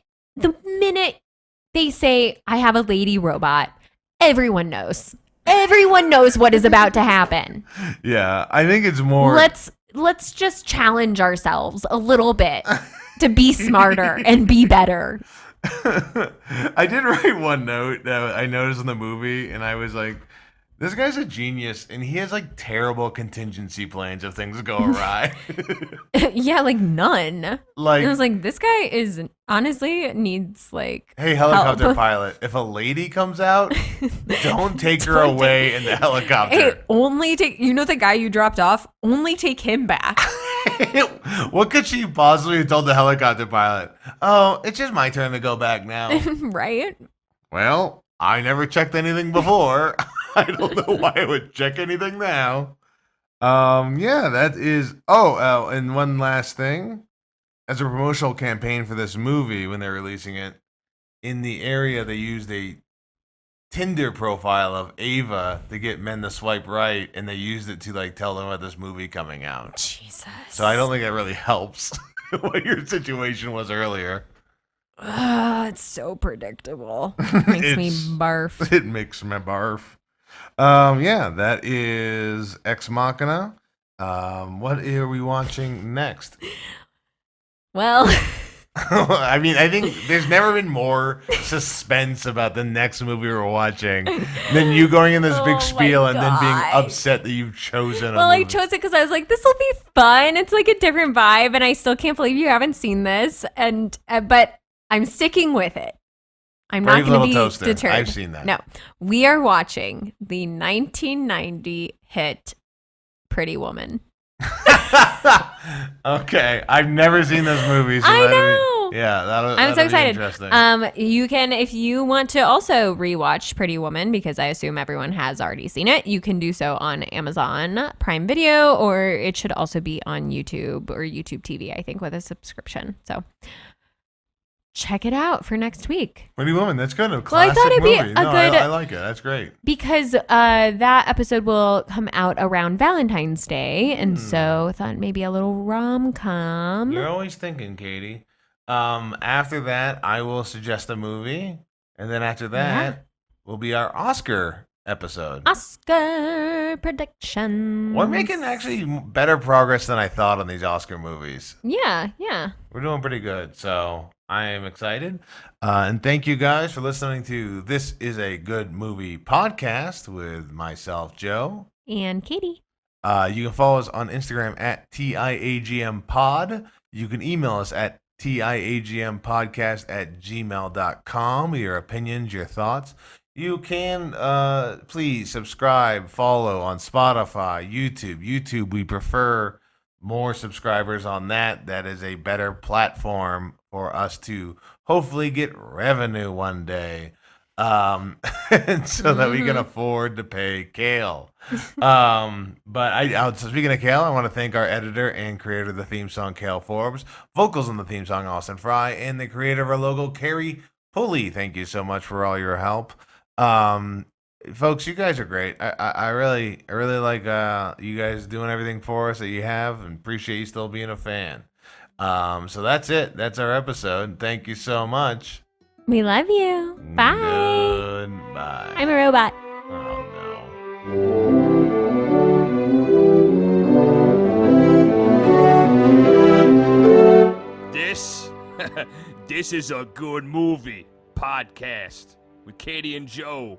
they say I have a lady robot, everyone knows. Everyone knows what is about to happen. Yeah, I think it's more. Let's just challenge ourselves a little bit. To be smarter and be better. I did write one note that I noticed in the movie, and I was like, this guy's a genius, and he has like terrible contingency plans if things go awry. Yeah, like none. Like, I was like, this guy is honestly needs like. Hey, helicopter pilot, if a lady comes out, don't take her away in the helicopter. Hey, only take the guy you dropped off. Only take him back. What could she possibly have told the helicopter pilot? Oh, it's just my turn to go back now. Right? Well, I never checked anything before. I don't know why I would check anything now. Yeah, that is. And one last thing. As a promotional campaign for this movie, when they're releasing it, in the area they used a Tinder profile of Ava to get men to swipe right, and they used it to like tell them about this movie coming out. Jesus. So I don't think that really helps what your situation was earlier. It's so predictable. Makes me barf. It makes me barf. Yeah, that is Ex Machina. What are we watching next? Well, I mean, I think there's never been more suspense about the next movie we're watching than you going in this big spiel and then being upset that you've chosen a movie. I chose it because I was like, this will be fun. It's like a different vibe, and I still can't believe you haven't seen this. And but I'm sticking with it. I'm not going to be deterred. I've seen that. No, we are watching the 1990 hit Pretty Woman. Okay, I've never seen this movie. So I know. I'm so excited. Interesting. You can, if you want to also rewatch Pretty Woman, because I assume everyone has already seen it, you can do so on Amazon Prime Video, or it should also be on YouTube or YouTube TV, I think, with a subscription. So check it out for next week. Pretty Woman, that's good. A classic I thought it'd be movie. I like it. That's great. Because that episode will come out around Valentine's Day, and so I thought maybe a little rom-com. You're always thinking, Katie. After that, I will suggest a movie, and then after that will be our Oscar episode. Oscar predictions. We're making actually better progress than I thought on these Oscar movies. Yeah. We're doing pretty good, so I am excited. And thank you guys for listening to This Is a Good Movie podcast with myself, Joe. And Katie. You can follow us on Instagram at TIAGMpod. You can email us at TIAGMpodcast@gmail.com. Your opinions, your thoughts. You can please subscribe, follow on Spotify, YouTube. YouTube, we prefer more subscribers on that. That is a better platform for us to hopefully get revenue one day. And so that we can afford to pay Kale. But speaking of Kale, I want to thank our editor and creator of the theme song, Kale Forbes, vocals on the theme song, Austin Fry, and the creator of our logo, Carrie Pulley. Thank you so much for all your help. Folks, you guys are great. I really like you guys doing everything for us that you have, and appreciate you still being a fan. So that's it. That's our episode. Thank you so much. We love you. Bye. Goodbye. I'm a robot. Oh no. This is a good movie podcast with Katie and Joe.